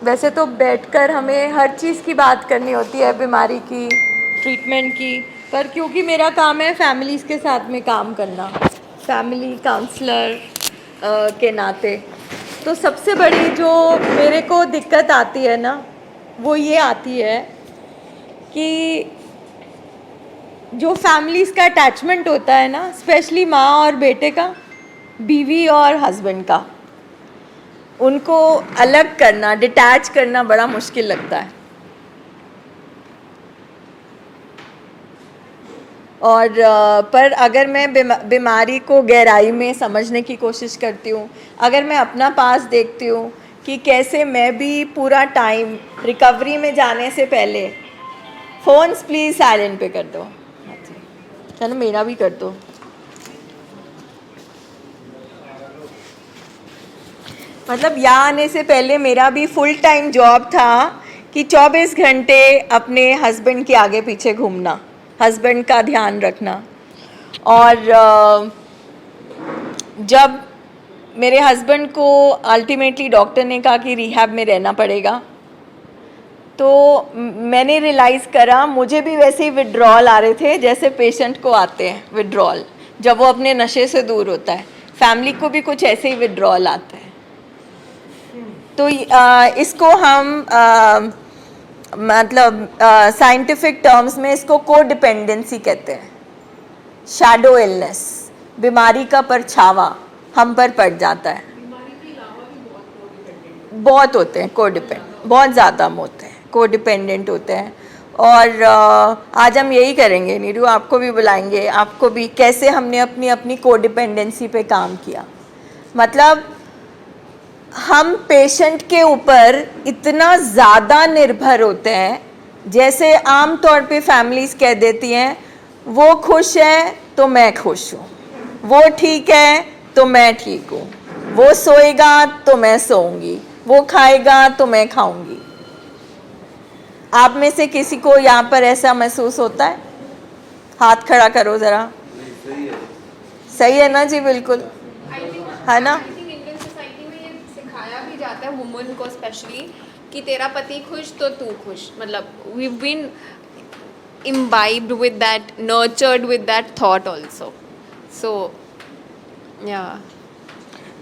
वैसे तो बैठकर हमें हर चीज़ की बात करनी होती है, बीमारी की, ट्रीटमेंट की, पर क्योंकि मेरा काम है फैमिलीज़ के साथ में काम करना, फैमिली काउंसलर के नाते, तो सबसे बड़ी जो मेरे को दिक्कत आती है ना, वो ये आती है कि जो फैमिलीज़ का अटैचमेंट होता है ना, स्पेशली माँ और बेटे का, बीवी और हस्बैंड का, उनको अलग करना, डिटैच करना बड़ा मुश्किल लगता है। और पर अगर मैं बीमारी को गहराई में समझने की कोशिश करती हूँ, अगर मैं अपना पास देखती हूँ कि कैसे मैं भी पूरा टाइम रिकवरी में जाने से पहले, फ़ोन्स प्लीज़ साइलेंट पे कर दो, चलो मेरा भी कर दो। मतलब यहाँ आने से पहले मेरा भी फुल टाइम जॉब था कि 24 घंटे अपने हस्बैंड के आगे पीछे घूमना, हस्बैंड का ध्यान रखना। और जब मेरे हस्बैंड को अल्टीमेटली डॉक्टर ने कहा कि रिहैब में रहना पड़ेगा, तो मैंने रियलाइज़ करा, मुझे भी वैसे ही विड्रॉल आ रहे थे जैसे पेशेंट को आते हैं विड्रॉल, जब वो अपने नशे से दूर होता है, फैमिली को भी कुछ ऐसे ही विड्रॉल आता है। तो इसको हम मतलब साइंटिफिक टर्म्स में इसको कोडिपेंडेंसी कहते हैं, शैडो इलनेस, बीमारी का परछावा हम पर पड़ जाता है। बहुत होते हैं कोडिपेंडेंट, बहुत ज़्यादा होते हैं कोडिपेंडेंट होते हैं। और आज हम यही करेंगे नीरू, आपको भी बुलाएंगे, आपको भी कैसे हमने अपनी अपनी कोडिपेंडेंसी पे काम किया। मतलब हम पेशेंट के ऊपर इतना ज़्यादा निर्भर होते हैं, जैसे आम तौर पे फैमिलीज़ कह देती हैं, वो खुश है तो मैं खुश हूँ, वो ठीक है तो मैं ठीक हूँ, वो सोएगा तो मैं सोऊंगी, वो खाएगा तो मैं खाऊंगी। आप में से किसी को यहाँ पर ऐसा महसूस होता है? हाथ खड़ा करो ज़रा। सही है ना जी, बिल्कुल है ना। जाता है वुमन को स्पेशली कि तेरा पति खुश तो तू खुश, मतलब we been imbibed with that, nurtured with that thought also, so yeah।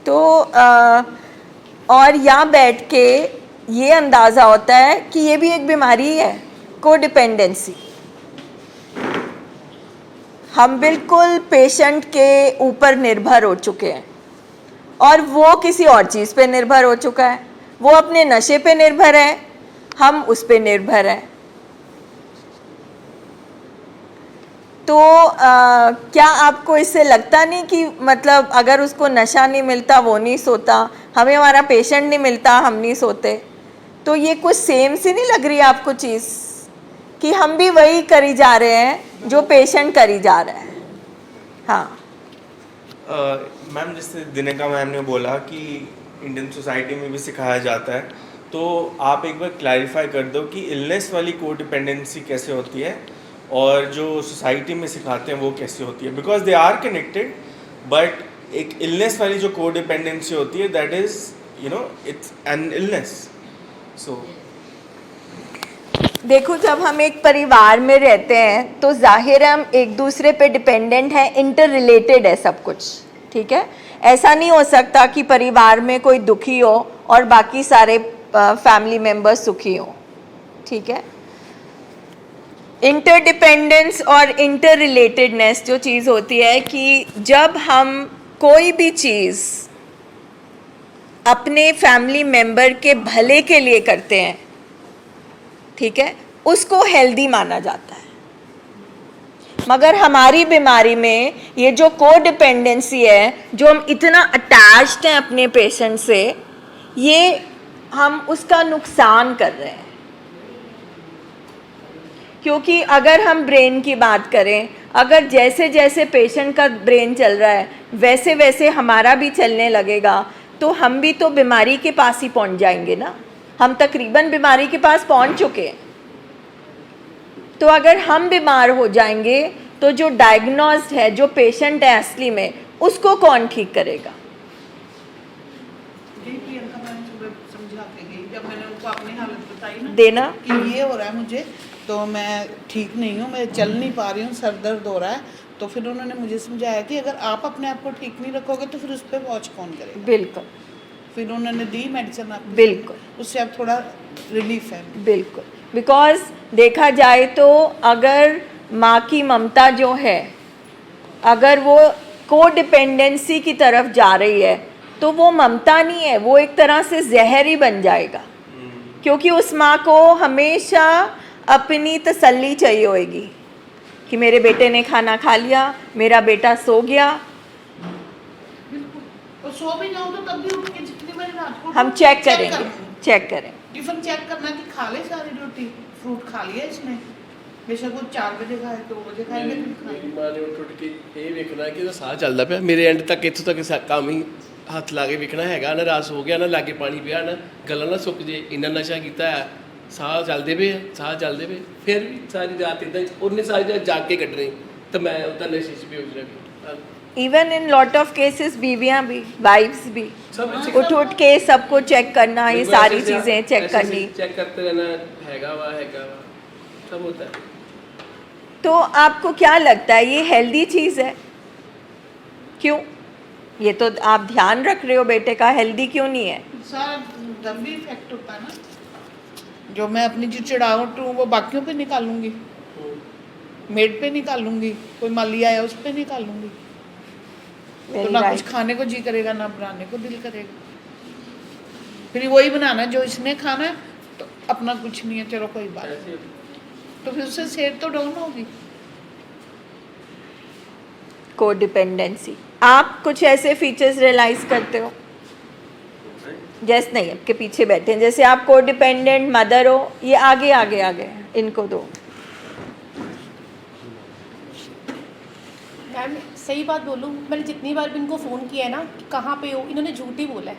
तो और यहाँ बैठ के ये अंदाज़ा होता है कि ये भी एक बीमारी है, कोडिपेंडेंसी। हम बिल्कुल पेशेंट के ऊपर निर्भर हो चुके हैं, और वो किसी और चीज़ पे निर्भर हो चुका है, वो अपने नशे पे निर्भर है, हम उस पे निर्भर हैं। तो क्या आपको इससे लगता नहीं कि मतलब अगर उसको नशा नहीं मिलता वो नहीं सोता, हमें हमारा पेशेंट नहीं मिलता हम नहीं सोते, तो ये कुछ सेम सी नहीं लग रही है आपको चीज़, कि हम भी वही करी जा रहे हैं जो पेशेंट करी जा रहा है? हाँ मैम, जैसे दिनेका मैम ने बोला कि इंडियन सोसाइटी में भी सिखाया जाता है, तो आप एक बार क्लैरिफाई कर दो कि इलनेस वाली कोडिपेंडेंसी कैसे होती है और जो सोसाइटी में सिखाते हैं वो कैसे होती है, because they are connected, but एक इलनेस वाली जो कोडिपेंडेंसी होती है that is it's an illness. So देखो, जब हम एक परिवार में रहते हैं तो जाहिर है हम एक दूसरे पे डिपेंडेंट हैं, इंटर रिलेटेड है सब कुछ, ठीक है। ऐसा नहीं हो सकता कि परिवार में कोई दुखी हो और बाकी सारे फैमिली मेंबर्स सुखी हो, ठीक है। इंटरडिपेंडेंस और इंटर रिलेटेडनेस जो चीज़ होती है कि जब हम कोई भी चीज़ अपने फैमिली मेंबर के भले के लिए करते हैं, ठीक है, उसको हेल्दी माना जाता है। मगर हमारी बीमारी में ये जो कोडिपेंडेंसी है, जो हम इतना अटैच्ड हैं अपने पेशेंट से, ये हम उसका नुकसान कर रहे हैं। क्योंकि अगर हम ब्रेन की बात करें, अगर जैसे जैसे पेशेंट का ब्रेन चल रहा है वैसे वैसे हमारा भी चलने लगेगा, तो हम भी तो बीमारी के पास ही पहुंच जाएंगे ना। हम तकरीबन बीमारी के पास पहुंच चुके हैं। तो अगर हम बीमार हो जाएंगे तो जो डायग्नोस्ड है, जो पेशेंट है असली में, उसको कौन ठीक करेगा? प्रियंका मैम सुबह समझा के गई, जब मैंने उनको अपनी हालत बताई ना देना। कि ये हो रहा है मुझे, तो मैं ठीक नहीं हूँ, मैं चल नहीं पा रही हूँ, सर दर्द हो रहा है। तो फिर उन्होंने मुझे समझाया कि अगर आप अपने आप को ठीक नहीं रखोगे तो फिर उस पर वॉच कौन करेगा। बिल्कुल फिर उन्होंने दी मेडिसिन आपको, बिल्कुल उससे अब थोड़ा रिलीफ है। बिल्कुल। बिकॉज देखा जाए तो अगर माँ की ममता जो है, अगर वो को डिपेंडेंसी की तरफ जा रही है तो वो ममता नहीं है, वो एक तरह से जहर ही बन जाएगा। क्योंकि उस माँ को हमेशा अपनी तसल्ली चाहिए होगी कि मेरे बेटे ने खाना खा लिया, मेरा बेटा सो गया। और सो भी जाऊँ तो तब भी उठ के जितनी बड़ी रात को हम चेक करेंगे, चेक करें। टिफिन चेक करना कि खा ले सारी रोटी, फ्रूट खा लिया इसने, बेशक वो 4 बजे खाए 2 बजे खाए, लेकिन खाए। ਮੇਰੀ ਮਾਂ ਨੇ ਉੱਠ ਕੇ ਇਹ ਵੇਖਣਾ ਕਿ ਇਹਦਾ ਸਾਹ ਚੱਲਦਾ ਪਿਆ, ਮੇਰੇ ਐਂਡ ਤੱਕ ਇੱਥੋਂ ਤੱਕ ਕੰਮ ਹੀ ਹੱਥ ਲਾ ਕੇ ਵੇਖਣਾ ਹੈਗਾ ਨਾ, ਰਾਸ ਹੋ ਗਿਆ ਨਾ, ਲਾਗੇ ਪਾਣੀ ਪਿਆ ਨਾ, ਗਲਾ ਨਾ ਸੁੱਕ ਜੇ, ਇੰਨਾ ਨਸ਼ਾ ਕੀਤਾ ਹੈ, ਸਾਹ ਚੱਲਦੇ ਪਏ, ਸਾਹ ਚੱਲਦੇ ਪਏ, ਫਿਰ ਵੀ ਸਾਰੀ ਰਾਤ ਇਦਾਂ ਉਹਨੇ ਸਾਰੀ ਰਾਤ ਜਾਗ ਕੇ ਕੱਢਣੀ, ਤਾਂ ਮੈਂ ਉਹਦਾ ਨਸ਼ੇ 'ਚ ਬੇਹੋਸ਼ ਰਹਿ ਗਿਆ। Even in lot of cases बीवियां भी, वाइफ्स भी सब उठ उठ के सबको चेक करना, ये सारी चीज़ें चेक करनी। चेक करते रहना, हैगा वा सब होता है। तो आपको क्या लगता है ये हेल्दी चीज़ है? क्यों? ये तो आप ध्यान रख रहे हो बेटे का, हेल्दी क्यों नहीं है? सारा दम भी इफेक्ट होता है ना, जो मैं अपनी जो चिड़ावट हूँ वो बाकियों पे निकालूंगी, मेड पे निकालूंगी, कोई माली आया उस पे निकालूंगी, तो Very ना right. कुछ खाने को जी करेगा ना बनाने को दिल करेगा, फिर वही बनाना जो इसने खाना है, तो अपना कुछ नहीं है, चलो कोई बात नहीं, तो फिर उससे सेहत तो डाउन होगी। को डिपेंडेंसी, आप कुछ ऐसे फीचर्स रियलाइज करते हो? जैसे नहीं, आपके पीछे बैठे हैं, जैसे आप को डिपेंडेंट मदर हो, ये आगे आगे आगे इनको दो। मैम सही बात बोलूँ, मैंने जितनी बार भी इनको फ़ोन किया है ना कि कहाँ पे हो, इन्होंने झूठ ही बोला है।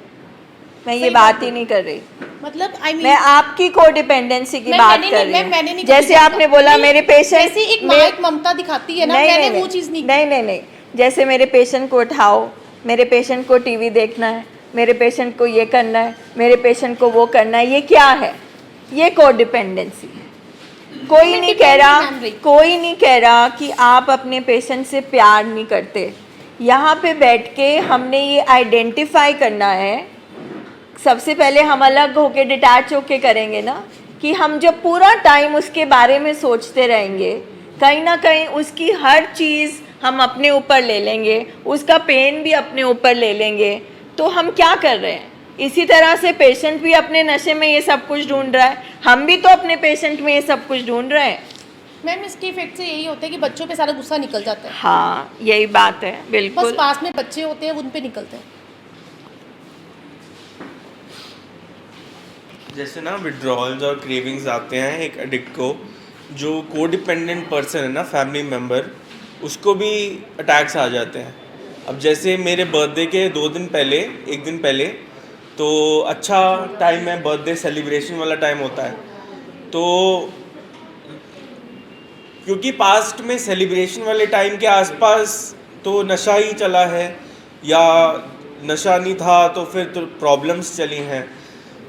मैं ये सही बात बात ही नहीं कर रही, मतलब आई मीन मैं आपकी को डिपेंडेंसी की बात कर रही मैंने हूँ। नहीं जैसे आपने बोला मेरे पेशेंट, जैसे एक माँ एक ममता दिखाती है ना, मैंने वो चीज़ नहीं की। नहीं, जैसे मेरे पेशेंट को उठाओ, मेरे पेशेंट को टीवी देखना है, मेरे पेशेंट को ये करना है, मेरे पेशेंट को वो करना है, ये क्या है? ये को डिपेंडेंसी है। कोई नहीं कह रहा कि आप अपने पेशेंट से प्यार नहीं करते। यहाँ पे बैठ के हमने ये आइडेंटिफाई करना है, सबसे पहले हम अलग होके डिटैच होके करेंगे ना, कि हम जब पूरा टाइम उसके बारे में सोचते रहेंगे, कहीं ना कहीं उसकी हर चीज़ हम अपने ऊपर ले लेंगे, उसका पेन भी अपने ऊपर ले लेंगे, तो हम क्या कर रहे हैं? इसी तरह से पेशेंट भी अपने नशे में ये सब कुछ ढूंढ रहा है, हम भी तो अपने पेशेंट में ये सब कुछ ढूंढ रहे हैं। मैम इसके इफेक्ट से यही होता है कि बच्चों पे सारा गुस्सा निकल जाता है, हाँ यही बात है, बस बिल्कुल। पास में बच्चे होते हैं उन पे निकलता है। जैसे ना विड्रॉल्स और क्रेविंग्स आते हैं एक एडिक्ट को, जो को डिपेंडेंट पर्सन है ना, फैमिली मेम्बर, उसको भी अटैक्स आ जाते हैं। अब जैसे मेरे बर्थडे के 2 दिन पहले, 1 दिन पहले, तो अच्छा टाइम है, बर्थडे सेलिब्रेशन वाला टाइम होता है, तो क्योंकि पास्ट में सेलिब्रेशन वाले टाइम के आसपास तो नशा ही चला है, या नशा नहीं था तो फिर तो प्रॉब्लम्स चली हैं,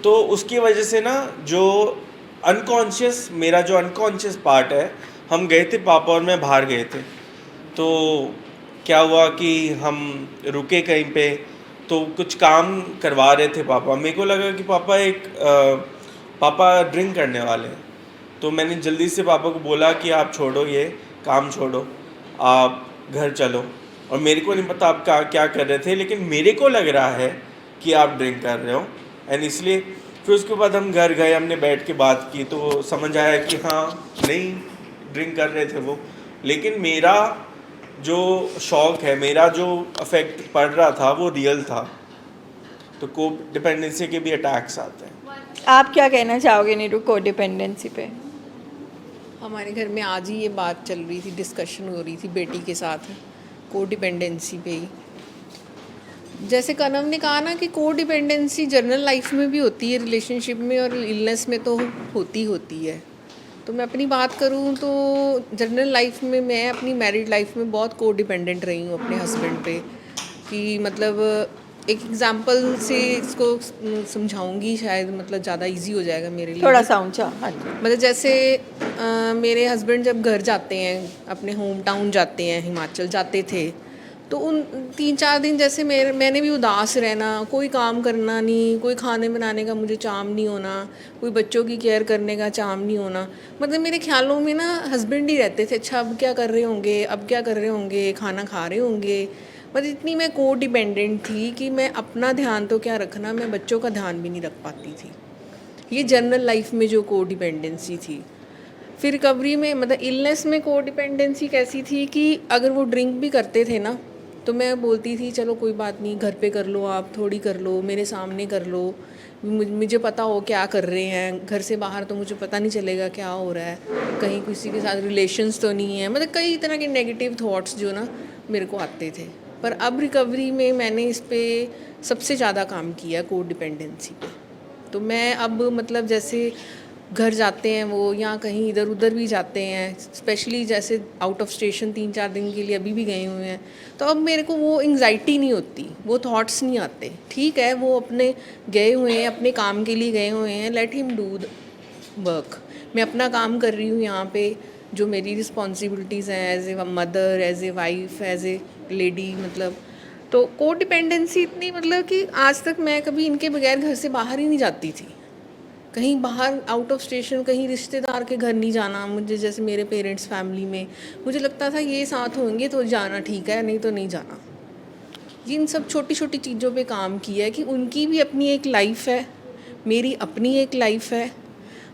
तो उसकी वजह से ना जो अनकॉन्शियस, मेरा जो अनकॉन्शियस पार्ट है, हम गए थे पापा और मैं बाहर गए थे, तो क्या हुआ कि हम रुके कहीं पे, तो कुछ काम करवा रहे थे पापा, मेरे को लगा कि पापा ड्रिंक करने वाले हैं, तो मैंने जल्दी से पापा को बोला कि आप छोड़ो, ये काम छोड़ो, आप घर चलो। और मेरे को नहीं पता आप क्या कर रहे थे, लेकिन मेरे को लग रहा है कि आप ड्रिंक कर रहे हो, एंड इसलिए फिर उसके बाद हम घर गए, हमने बैठ के बात की, तो समझ आया कि हाँ नहीं ड्रिंक कर रहे थे वो, लेकिन मेरा जो शौक है, मेरा जो अफेक्ट पड़ रहा था वो रियल था। तो को डिपेंडेंसी के भी अटैक्स आते हैं। आप क्या कहना चाहोगे नीरू को डिपेंडेंसी पे? हमारे घर में आज ही ये बात चल रही थी, डिस्कशन हो रही थी बेटी के साथ को डिपेंडेंसी पे ही। जैसे कनव ने कहा ना कि को डिपेंडेंसी जनरल लाइफ में भी होती है, रिलेशनशिप में और इलनेस में तो होती है। तो मैं अपनी बात करूँ तो जनरल लाइफ में, मैं अपनी मैरिड लाइफ में बहुत को डिपेंडेंट रही हूँ अपने हस्बैंड पे, कि मतलब एक एग्जांपल से इसको समझाऊंगी, शायद मतलब ज़्यादा इजी हो जाएगा मेरे लिए। थोड़ा सा ऊंचा, हाँ जी। मतलब जैसे मेरे हस्बैंड जब घर जाते हैं, अपने होम टाउन जाते हैं, हिमाचल जाते थे, तो उन 3-4 दिन जैसे मैंने भी उदास रहना, कोई काम करना नहीं, कोई खाने बनाने का मुझे चाम नहीं होना, कोई बच्चों की केयर करने का चाम नहीं होना। मतलब मेरे ख्यालों में ना हस्बैंड ही रहते थे, अच्छा अब क्या कर रहे होंगे, अब क्या कर रहे होंगे, खाना खा रहे होंगे। मतलब इतनी मैं को डिपेंडेंट थी कि मैं अपना ध्यान तो क्या रखना, मैं बच्चों का ध्यान भी नहीं रख पाती थी। ये जनरल लाइफ में जो को डिपेंडेंसी थी। फिर रिकवरी में मतलब इलनेस में को डिपेंडेंसी कैसी थी कि अगर वो ड्रिंक भी करते थे ना, तो मैं बोलती थी चलो कोई बात नहीं, घर पे कर लो, आप थोड़ी कर लो, मेरे सामने कर लो, मुझे पता हो क्या कर रहे हैं, घर से बाहर तो मुझे पता नहीं चलेगा क्या हो रहा है, कहीं किसी के साथ रिलेशंस तो नहीं है। मतलब कई तरह के नेगेटिव थॉट्स जो ना मेरे को आते थे। पर अब रिकवरी में मैंने इस पे सबसे ज़्यादा काम किया, को डिपेंडेंसी पे। तो मैं अब मतलब जैसे घर जाते हैं वो, या कहीं इधर उधर भी जाते हैं, स्पेशली जैसे आउट ऑफ स्टेशन 3-4 दिन के लिए अभी भी गए हुए हैं, तो अब मेरे को वो एंग्जाइटी नहीं होती, वो थॉट्स नहीं आते। ठीक है, वो अपने गए हुए हैं, अपने काम के लिए गए हुए हैं, let him do the work. मैं अपना काम कर रही हूँ यहाँ पे, जो मेरी रिस्पॉन्सिबिलिटीज़ हैं as a mother, as a wife, as a lady. मतलब तो को डिपेंडेंसी इतनी, मतलब कि आज तक मैं कभी इनके बगैर घर से बाहर ही नहीं जाती थी, कहीं बाहर आउट ऑफ स्टेशन, कहीं रिश्तेदार के घर नहीं जाना। मुझे जैसे मेरे पेरेंट्स फैमिली में मुझे लगता था ये साथ होंगे तो जाना ठीक है, नहीं तो नहीं जाना। ये इन सब छोटी छोटी चीज़ों पे काम किया है कि उनकी भी अपनी एक लाइफ है, मेरी अपनी एक लाइफ है।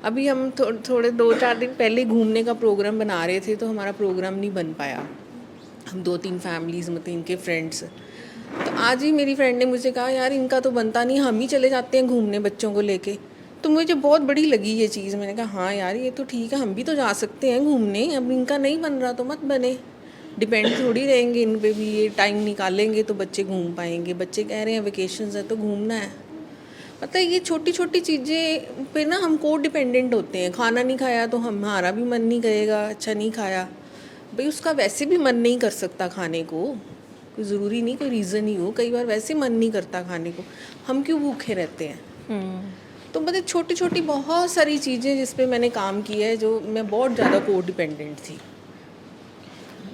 अभी हम थोड़े 2-4 दिन पहले घूमने का प्रोग्राम बना रहे थे, तो हमारा प्रोग्राम नहीं बन पाया। हम 2-3 फैमिलीज़ मतलब इनके फ्रेंड्स, तो आज ही मेरी फ्रेंड ने मुझे कहा यार इनका तो बनता नहीं, हम ही चले जाते हैं घूमने बच्चों को लेके। तो मुझे बहुत बड़ी लगी ये चीज़। मैंने कहा हाँ यार ये तो ठीक है, हम भी तो जा सकते हैं घूमने, अब इनका नहीं बन रहा तो मत बने, डिपेंड थोड़ी रहेंगे इन पे भी। ये टाइम निकालेंगे तो बच्चे घूम पाएंगे, बच्चे कह रहे हैं वेकेशंस है तो घूमना है। मतलब ये छोटी छोटी चीज़ें पे ना हम को डिपेंडेंट होते हैं। खाना नहीं खाया तो हमारा भी मन नहीं करेगा, अच्छा नहीं खाया भाई, उसका वैसे भी मन नहीं कर सकता खाने को, कोई ज़रूरी नहीं कोई रीज़न ही हो, कई बार वैसे मन नहीं करता खाने को, हम क्यों भूखे रहते हैं। तो मतलब छोटी छोटी बहुत सारी चीज़ें जिस पे मैंने काम किया है, जो मैं बहुत ज़्यादा को डिपेंडेंट थी।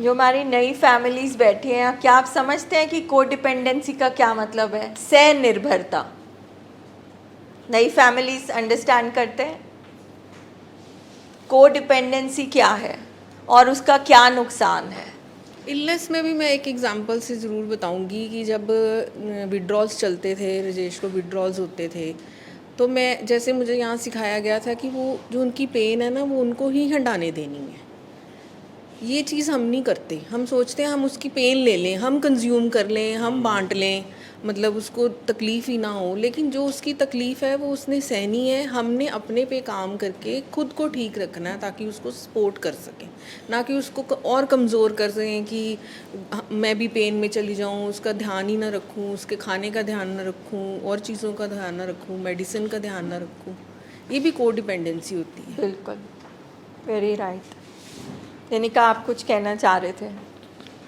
जो हमारी नई फैमिलीज बैठी हैं, क्या आप समझते हैं कि को डिपेंडेंसी का क्या मतलब है? सह निर्भरता। नई फैमिलीज अंडरस्टैंड करते हैं को डिपेंडेंसी क्या है और उसका क्या नुकसान है? इलनेस में भी मैं एक एग्जांपल से ज़रूर बताऊंगी कि जब विड्रॉल्स चलते थे, राजेश को विड्रॉल्स होते थे, तो मैं जैसे मुझे यहाँ सिखाया गया था कि वो जो उनकी पेन है ना वो उनको ही हटाने देनी है। ये चीज़ हम नहीं करते, हम सोचते हैं हम उसकी पेन ले लें, हम कंज्यूम कर लें, हम बांट लें, मतलब उसको तकलीफ़ ही ना हो। लेकिन जो उसकी तकलीफ़ है वो उसने सहनी है, हमने अपने पे काम करके खुद को ठीक रखना है ताकि उसको सपोर्ट कर सकें, ना कि उसको और कमज़ोर कर सकें कि मैं भी पेन में चली जाऊँ, उसका ध्यान ही ना रखूँ, उसके खाने का ध्यान ना रखूँ, और चीज़ों का ध्यान ना रखूँ, मेडिसिन का ध्यान ना रखूँ। ये भी को डिपेंडेंसी होती है। बिल्कुल, वेरी राइट। यानिका आप कुछ कहना चाह रहे थे?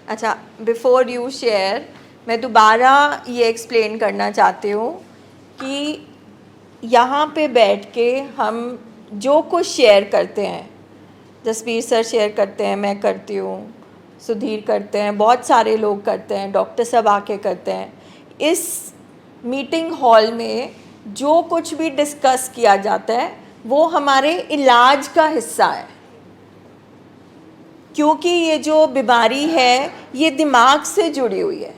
अच्छा, बिफोर यू शेयर, मैं दोबारा ये एक्सप्लेन करना चाहती हूँ कि यहाँ पे बैठ के हम जो कुछ शेयर करते हैं, जसबीर सर शेयर करते हैं, मैं करती हूँ, सुधीर करते हैं, बहुत सारे लोग करते हैं, डॉक्टर साहब आके करते हैं, इस मीटिंग हॉल में जो कुछ भी डिस्कस किया जाता है वो हमारे इलाज का हिस्सा है। क्योंकि ये जो बीमारी है ये दिमाग से जुड़ी हुई है,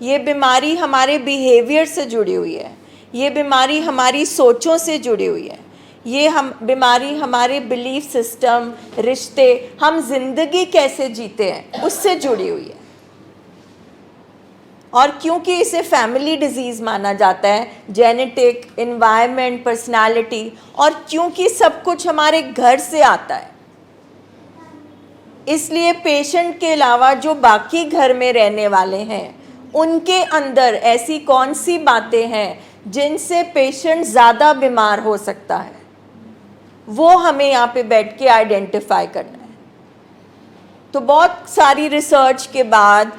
ये बीमारी हमारे बिहेवियर से जुड़ी हुई है, ये बीमारी हमारी सोचों से जुड़ी हुई है, ये बीमारी हमारे बिलीफ सिस्टम, रिश्ते, हम जिंदगी कैसे जीते हैं उससे जुड़ी हुई है। और क्योंकि इसे फैमिली डिजीज़ माना जाता है, जेनेटिक, एनवायरनमेंट, पर्सनालिटी, और क्योंकि सब कुछ हमारे घर से आता है, इसलिए पेशेंट के अलावा जो बाकी घर में रहने वाले हैं उनके अंदर ऐसी कौन सी बातें हैं जिनसे पेशेंट ज़्यादा बीमार हो सकता है, वो हमें यहाँ पे बैठ के आइडेंटिफाई करना है। तो बहुत सारी रिसर्च के बाद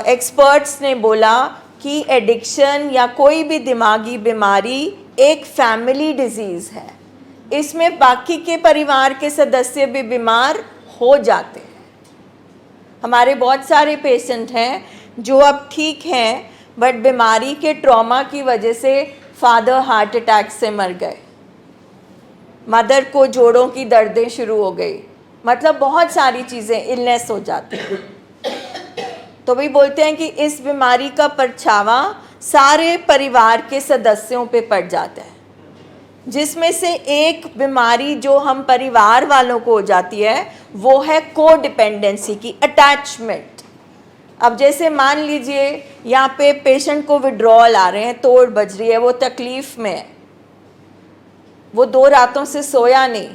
एक्सपर्ट्स ने बोला कि एडिक्शन या कोई भी दिमागी बीमारी एक फैमिली डिजीज़ है। इसमें बाकी के परिवार के सदस्य भी बीमार हो जाते हैं। हमारे बहुत सारे पेशेंट हैं जो अब ठीक हैं, बट बीमारी के ट्रॉमा की वजह से फादर हार्ट अटैक से मर गए, मदर को जोड़ों की दर्दें शुरू हो गई, मतलब बहुत सारी चीज़ें इलनेस हो जाती हैं। तो भी बोलते हैं कि इस बीमारी का परछावा सारे परिवार के सदस्यों पे पड़ जाता है, जिसमें से एक बीमारी जो हम परिवार वालों को हो जाती है वो है को डिपेंडेंसी की, अटैचमेंट। अब जैसे मान लीजिए यहाँ पे पेशेंट को विड्रॉल आ रहे हैं, तोड़ बज रही है, वो तकलीफ़ में है, वो 2 रातों से सोया नहीं,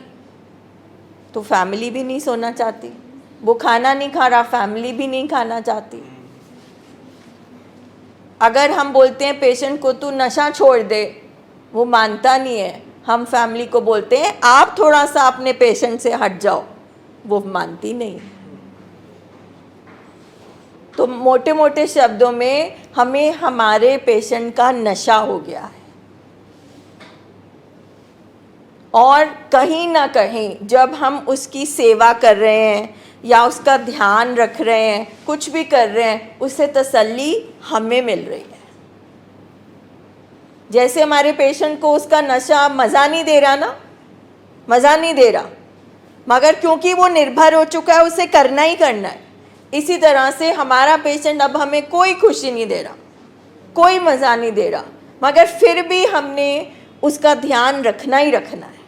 तो फैमिली भी नहीं सोना चाहती। वो खाना नहीं खा रहा, फैमिली भी नहीं खाना चाहती। अगर हम बोलते हैं पेशेंट को तू नशा छोड़ दे, वो मानता नहीं है। हम फैमिली को बोलते हैं आप थोड़ा सा अपने पेशेंट से हट जाओ, वो मानती नहीं। तो मोटे मोटे शब्दों में हमें हमारे पेशेंट का नशा हो गया है, और कहीं ना कहीं जब हम उसकी सेवा कर रहे हैं या उसका ध्यान रख रहे हैं, कुछ भी कर रहे हैं, उससे तसल्ली हमें मिल रही है। जैसे हमारे पेशेंट को उसका नशा मज़ा नहीं दे रहा ना, मज़ा नहीं दे रहा, मगर क्योंकि वो निर्भर हो चुका है, उसे करना ही करना है। इसी तरह से हमारा पेशेंट अब हमें कोई खुशी नहीं दे रहा, कोई मज़ा नहीं दे रहा, मगर फिर भी हमने उसका ध्यान रखना ही रखना है,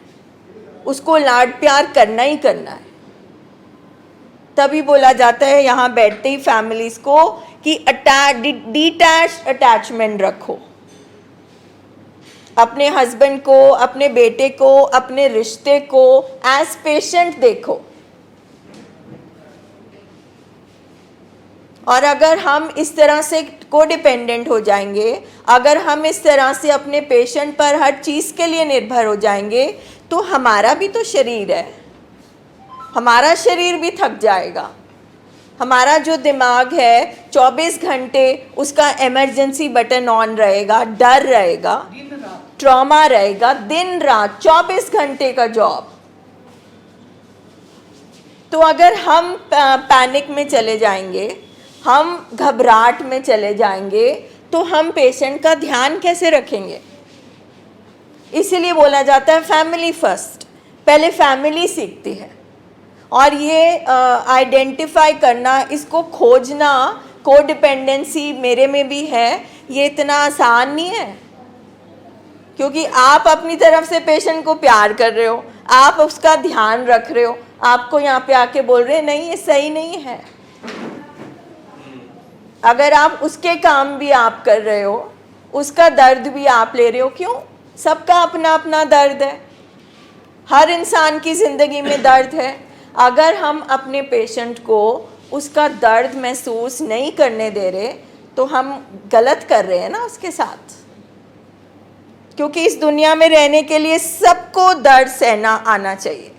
उसको लाड प्यार करना ही करना है। तभी बोला जाता है यहाँ बैठते ही फैमिलीज़ को कि डिटैच अटैचमेंट रखो, अपने हस्बैंड को, अपने बेटे को, अपने रिश्ते को एज पेशेंट देखो। और अगर हम इस तरह से कोडिपेंडेंट हो जाएंगे, अगर हम इस तरह से अपने पेशेंट पर हर चीज़ के लिए निर्भर हो जाएंगे, तो हमारा भी तो शरीर है, हमारा शरीर भी थक जाएगा। हमारा जो दिमाग है 24 घंटे उसका इमरजेंसी बटन ऑन रहेगा, डर रहेगा, ट्रॉमा रहेगा, दिन रात 24 घंटे का जॉब। तो अगर हम पैनिक में चले जाएंगे, हम घबराहट में चले जाएंगे, तो हम पेशेंट का ध्यान कैसे रखेंगे? इसीलिए बोला जाता है फैमिली फर्स्ट, पहले फैमिली सीखती है। और ये आइडेंटिफाई करना, इसको खोजना, कोडिपेंडेंसी मेरे में भी है, ये इतना आसान नहीं है, क्योंकि आप अपनी तरफ से पेशेंट को प्यार कर रहे हो, आप उसका ध्यान रख रहे हो, आपको यहाँ पे आके बोल रहे हैं नहीं ये सही नहीं है। अगर आप उसके काम भी आप कर रहे हो, उसका दर्द भी आप ले रहे हो, क्यों? सबका अपना अपना दर्द है, हर इंसान की ज़िंदगी में दर्द है। अगर हम अपने पेशेंट को उसका दर्द महसूस नहीं करने दे रहे, तो हम गलत कर रहे हैं ना उसके साथ। क्योंकि इस दुनिया में रहने के लिए सबको दर्द सहना आना चाहिए।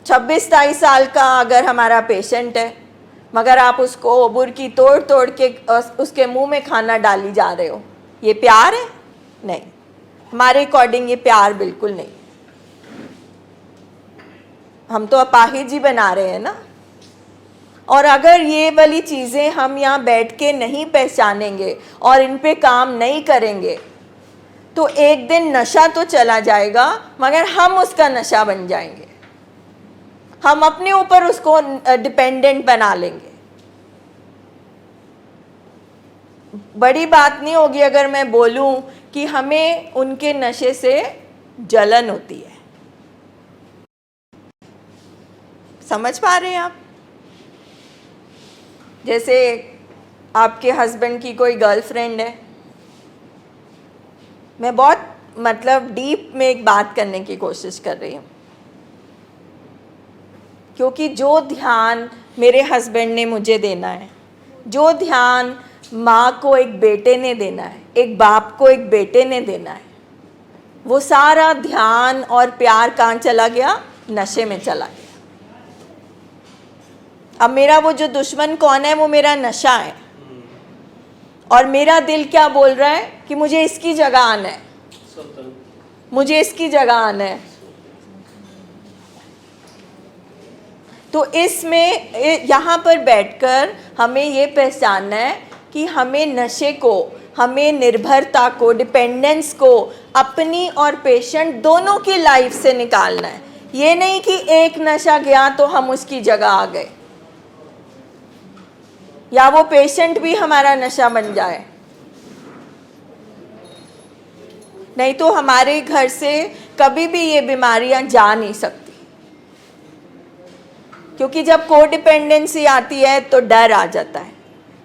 26-27 साल का अगर हमारा पेशेंट है, मगर आप उसको बुरकी तोड़ तोड़ के उसके मुंह में खाना डाली जा रहे हो, ये प्यार है? नहीं, हमारे अकॉर्डिंग ये प्यार बिल्कुल नहीं। हम तो अपाहिज ही बना रहे हैं ना। और अगर ये वाली चीज़ें हम यहाँ बैठ के नहीं पहचानेंगे और इन पे काम नहीं करेंगे, तो एक दिन नशा तो चला जाएगा, मगर हम उसका नशा बन जाएंगे, हम अपने ऊपर उसको डिपेंडेंट बना लेंगे। बड़ी बात नहीं होगी अगर मैं बोलूं कि हमें उनके नशे से जलन होती है। समझ पा रहे हैं आप? जैसे आपके हस्बैंड की कोई गर्लफ्रेंड है, मैं बहुत मतलब डीप में एक बात करने की कोशिश कर रही हूँ, क्योंकि जो ध्यान मेरे हस्बैंड ने मुझे देना है, जो ध्यान माँ को एक बेटे ने देना है, एक बाप को एक बेटे ने देना है, वो सारा ध्यान और प्यार कहाँ चला गया? नशे में चला गया। अब मेरा वो जो दुश्मन कौन है? वो मेरा नशा है। और मेरा दिल क्या बोल रहा है कि मुझे इसकी जगह आना है, मुझे इसकी जगह आना है। तो इसमें यहाँ पर बैठकर हमें ये पहचानना है कि हमें नशे को, हमें निर्भरता को, डिपेंडेंस को अपनी और पेशेंट दोनों की लाइफ से निकालना है। ये नहीं कि एक नशा गया तो हम उसकी जगह आ गए, या वो पेशेंट भी हमारा नशा बन जाए। नहीं तो हमारे घर से कभी भी ये बीमारियां जा नहीं सकती, क्योंकि जब कोडिपेंडेंसी आती है तो डर आ जाता है,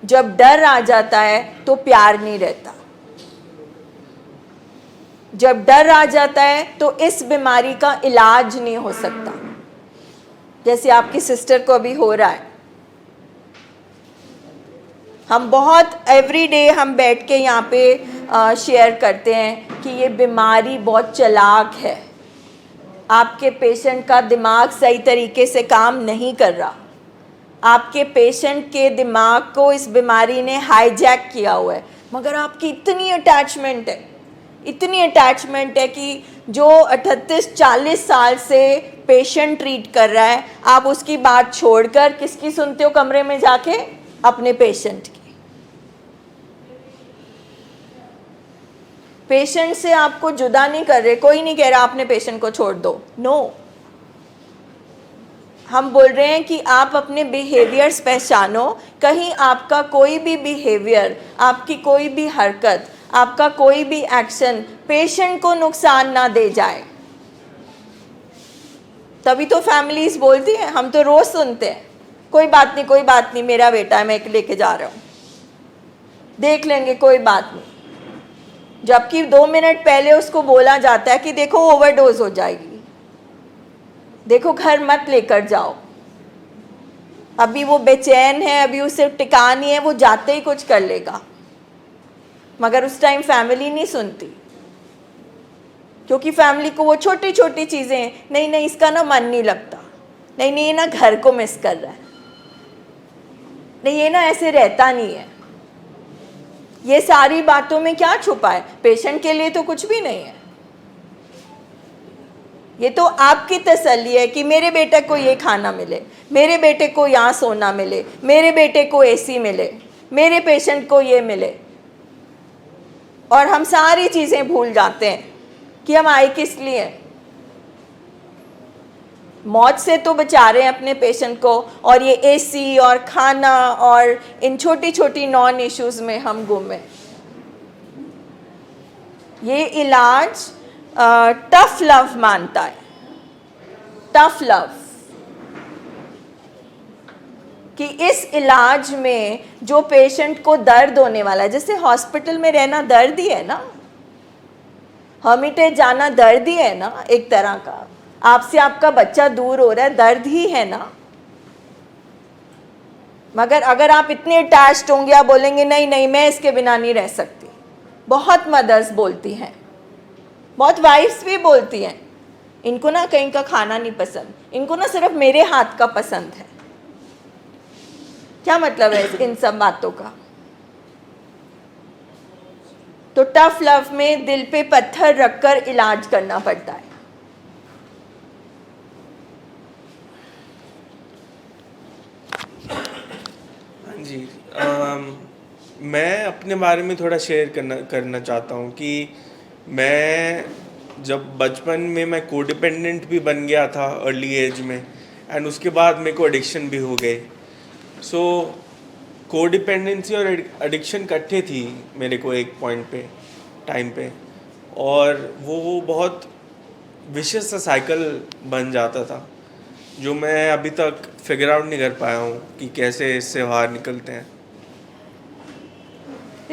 जब डर आ जाता है तो प्यार नहीं रहता, जब डर आ जाता है तो इस बीमारी का इलाज नहीं हो सकता, जैसे आपकी सिस्टर को अभी हो रहा है। हम बहुत एवरीडे हम बैठ के यहाँ पे शेयर करते हैं कि ये बीमारी बहुत चालाक है, आपके पेशेंट का दिमाग सही तरीके से काम नहीं कर रहा, आपके पेशेंट के दिमाग को इस बीमारी ने हाईजैक किया हुआ है। मगर आपकी इतनी अटैचमेंट है, इतनी अटैचमेंट है कि जो 38-40 साल से पेशेंट ट्रीट कर रहा है, आप उसकी बात छोड़कर किसकी सुनते हो कमरे में जाके? अपने पेशेंट की। पेशेंट से आपको जुदा नहीं कर रहे, कोई नहीं कह रहा आपने पेशेंट को छोड़ दो, नो। हम बोल रहे हैं कि आप अपने बिहेवियर्स पहचानो, कहीं आपका कोई भी बिहेवियर, आपकी कोई भी हरकत, आपका कोई भी एक्शन पेशेंट को नुकसान ना दे जाए। तभी तो फैमिलीज बोलती हैं, हम तो रोज सुनते हैं, कोई बात नहीं, कोई बात नहीं, मेरा बेटा है, मैं लेके जा रहा हूँ, देख लेंगे, कोई बात नहीं। जबकि 2 मिनट पहले उसको बोला जाता है कि देखो ओवरडोज हो जाएगी, देखो घर मत लेकर जाओ, अभी वो बेचैन है, अभी उसे टिका नहीं है, वो जाते ही कुछ कर लेगा। मगर उस टाइम फैमिली नहीं सुनती, क्योंकि फैमिली को वो छोटी छोटी चीज़ें, नहीं नहीं इसका ना मन नहीं लगता, नहीं नहीं ये ना घर को मिस कर रहा है, नहीं ये ना ऐसे रहता नहीं है। ये सारी बातों में क्या छुपा है? पेशेंट के लिए तो कुछ भी नहीं है, ये तो आपकी तसल्ली है कि मेरे बेटे को ये खाना मिले, मेरे बेटे को यहाँ सोना मिले, मेरे बेटे को एसी मिले, मेरे पेशेंट को ये मिले। और हम सारी चीज़ें भूल जाते हैं कि हम आए किस लिए। मौत से तो बचा रहे हैं अपने पेशेंट को, और ये एसी और खाना और इन छोटी छोटी नॉन इश्यूज में हम गुम हैं। ये इलाज टफ लव मानता है, टफ लव, कि इस इलाज में जो पेशेंट को दर्द होने वाला है, जैसे हॉस्पिटल में रहना दर्द ही है ना, हर्मिटेज जाना दर्द ही है ना, एक तरह का आपसे आपका बच्चा दूर हो रहा है, दर्द ही है ना। मगर अगर आप इतने अटैच्ड होंगे, आप बोलेंगे नहीं नहीं मैं इसके बिना नहीं रह सकती। बहुत मदर्स बोलती हैं, बहुत वाइफ्स भी बोलती हैं, इनको ना कहीं का खाना नहीं पसंद, इनको ना सिर्फ मेरे हाथ का पसंद है। क्या मतलब है इन सब बातों का? तो टफ लव में दिल पे पत्थर रखकर इलाज करना पड़ता है। जी, मैं अपने बारे में थोड़ा शेयर करना चाहता हूँ कि मैं जब बचपन में मैं कोडिपेंडेंट भी बन गया था अर्ली एज में, एंड उसके बाद मेरे को एडिक्शन भी हो गई। सो कोडिपेंडेंसी और एडिक्शन इकट्ठे थी मेरे को एक पॉइंट पे, टाइम पे, और वो बहुत विशिष्ट सा साइकिल बन जाता था, जो मैं अभी तक फिगर आउट नहीं कर पाया हूँ कि कैसे इससे बाहर निकलते हैं।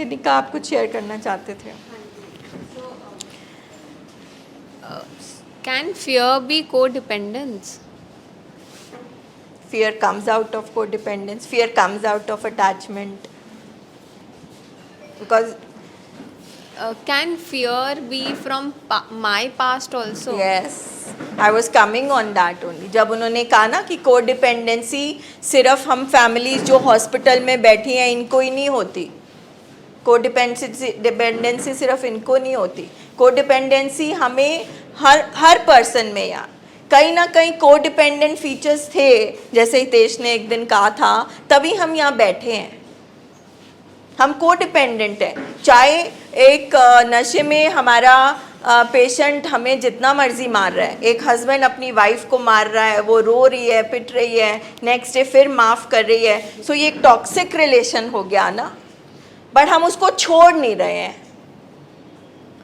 निका, आप कुछ शेयर करना चाहते थे? Can fear be codependence? Fear comes out of codependence, fear comes out of attachment, because Can fear be from my past also? yes, I was coming on that only. जब उन्होंने कहा ना कि कोडिपेंडेंसी सिर्फ हम फैमिलीज जो hospital में बैठी हैं इनको ही नहीं होती, डिपेंडेंसी सिर्फ इनको नहीं होती, कोडिपेंडेंसी हमें हर पर्सन में यार कहीं ना कहीं कोडिपेंडेंट फीचर्स थे, जैसे हितेश ने एक दिन कहा था, तभी हम यहाँ बैठे हैं। हम कोडिपेंडेंट हैं, चाहे एक नशे में हमारा पेशेंट हमें जितना मर्जी मार रहा है, एक हस्बैंड अपनी वाइफ को मार रहा है, वो रो रही है, पिट रही है, नेक्स्ट डे फिर माफ़ कर रही है, सो ये एक टॉक्सिक रिलेशन हो गया ना, बट हम उसको छोड़ नहीं रहे हैं,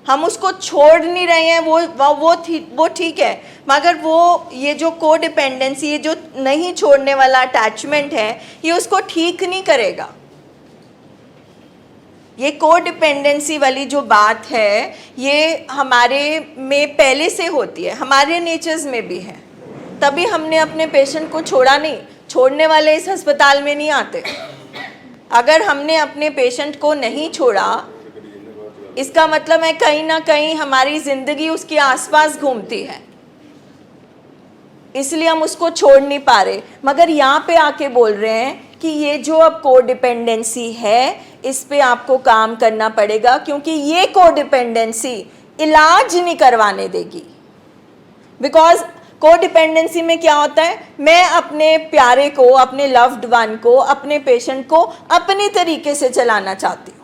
हम उसको छोड़ नहीं रहे हैं, वो ठीक है, मगर वो ये जो कोडिपेंडेंसी, ये जो नहीं छोड़ने वाला अटैचमेंट है, ये उसको ठीक नहीं करेगा। ये कोडिपेंडेंसी वाली जो बात है, ये हमारे में पहले से होती है, हमारे नेचर्स में भी है, तभी हमने अपने पेशेंट को छोड़ा नहीं। छोड़ने वाले इस अस्पताल में नहीं आते। अगर हमने अपने पेशेंट को नहीं छोड़ा, इसका मतलब है कहीं ना कहीं हमारी ज़िंदगी उसके आसपास घूमती है, इसलिए हम उसको छोड़ नहीं पा रहे। मगर यहाँ पे आके बोल रहे हैं कि ये जो अब कोडिपेंडेंसी है, इस पे आपको काम करना पड़ेगा, क्योंकि ये कोडिपेंडेंसी इलाज नहीं करवाने देगी। बिकॉज कोडिपेंडेंसी में क्या होता है, मैं अपने प्यारे को, अपने लव्ड वन को, अपने पेशेंट को अपने तरीके से चलाना चाहती हूँ।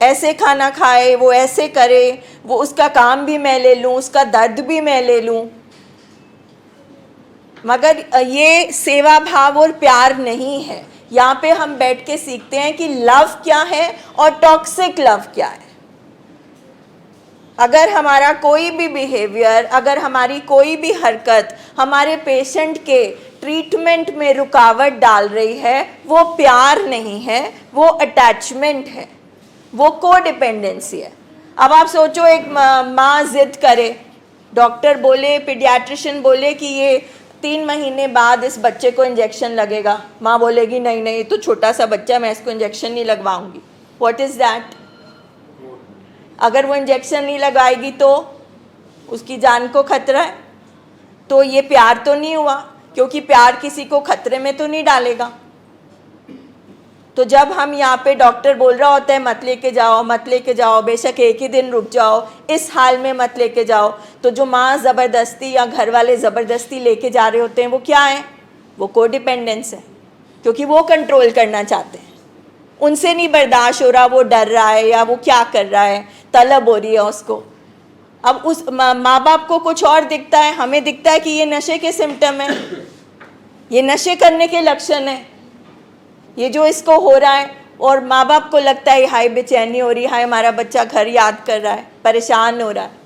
ऐसे खाना खाए, वो ऐसे करे, वो उसका काम भी मैं ले लूँ, उसका दर्द भी मैं ले लूँ, मगर ये सेवा भाव और प्यार नहीं है। यहाँ पे हम बैठ के सीखते हैं कि लव क्या है और टॉक्सिक लव क्या है। अगर हमारा कोई भी बिहेवियर, अगर हमारी कोई भी हरकत हमारे पेशेंट के ट्रीटमेंट में रुकावट डाल रही है, वो प्यार नहीं है, वो अटैचमेंट है, वो कोडिपेंडेंसी है। अब आप सोचो, एक माँ जिद करे, डॉक्टर बोले, पीडियाट्रिशियन बोले कि ये 3 महीने बाद इस बच्चे को इंजेक्शन लगेगा, माँ बोलेगी नहीं नहीं, तो छोटा सा बच्चा, मैं इसको इंजेक्शन नहीं लगवाऊंगी। What is that? अगर वो इंजेक्शन नहीं लगाएगी तो उसकी जान को खतरा है, तो ये प्यार तो नहीं हुआ, क्योंकि प्यार किसी को खतरे में तो नहीं डालेगा। तो जब हम यहाँ पे डॉक्टर बोल रहा होता है मत लेके जाओ, मत लेके जाओ, बेशक एक ही दिन रुक जाओ, इस हाल में मत लेके जाओ, तो जो माँ ज़बरदस्ती या घर वाले ज़बरदस्ती लेके जा रहे होते हैं, वो क्या है? वो कोडिपेंडेंस है, क्योंकि वो कंट्रोल करना चाहते हैं, उनसे नहीं बर्दाश्त हो रहा, वो डर रहा है या वो क्या कर रहा है, तलब हो रही है उसको। अब उस माँ बाप को कुछ और दिखता है, हमें दिखता है कि ये नशे के सिम्टम है, ये नशे करने के लक्षण है, ये जो इसको हो रहा है, और माँ बाप को लगता है हाय बेचैनी हो रही है, हाय हमारा बच्चा घर याद कर रहा है, परेशान हो रहा है।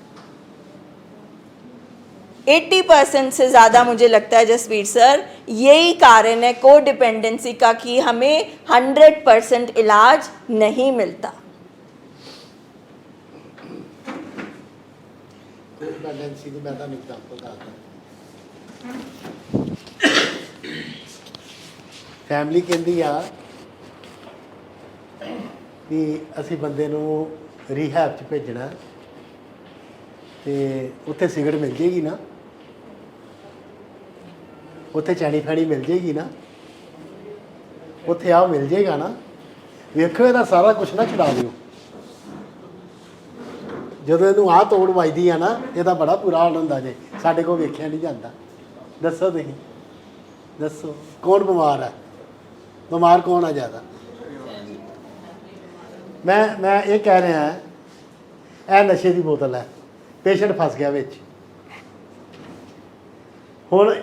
80% से ज़्यादा मुझे लगता है जसवीर सर, यही कारण है कोडिपेंडेंसी का कि हमें 100% इलाज नहीं मिलता। कोडिपेंडेंसी ਦੀ ਮੈਂ ਤੁਹਾਨੂੰ ਐਗਜ਼ਾਮਪਲ ਦੱਸਦਾ। ਫੈਮਿਲੀ ਕਹਿੰਦੀ ਆ ਵੀ ਅਸੀਂ ਬੰਦੇ ਨੂੰ ਰੀਹੈਬ 'ਚ ਭੇਜਣਾ ਤੇ ਉੱਥੇ ਸਿਗਰਟ ਮਿਲ ਜੇਗੀ ਨਾ, ਉੱਥੇ ਚੈਣੀ ਫੈਣੀ ਮਿਲ ਜੇਗੀ ਨਾ, ਉੱਥੇ ਆ ਮਿਲ ਜੇਗਾ ਨਾ, ਵੇਖੋ ਇਹਦਾ ਸਾਰਾ ਕੁਛ ਨਾ ਛੁਡਾ ਦਿਓ। ਜਦੋਂ ਇਹਨੂੰ ਆਹ ਤੋੜ ਵੱਜਦੀ ਆ ਨਾ, ਇਹਦਾ ਬੜਾ ਬੁਰਾ ਹਾਲ ਹੁੰਦਾ ਜੇ, ਸਾਡੇ ਕੋਲ ਵੇਖਿਆ ਨਹੀਂ ਜਾਂਦਾ। ਦੱਸੋ ਤੁਸੀਂ, ਦੱਸੋ ਕੌਣ ਬਿਮਾਰ ਹੈ? ਬਿਮਾਰ ਕੌਣ ਆ ਜ਼ਿਆਦਾ? ਮੈਂ ਇਹ ਕਹਿ ਰਿਹਾ, ਇਹ ਨਸ਼ੇ ਦੀ ਬੋਤਲ ਹੈ, ਪੇਸ਼ੈਂਟ ਫਸ ਗਿਆ ਵਿੱਚ। ਹੁਣ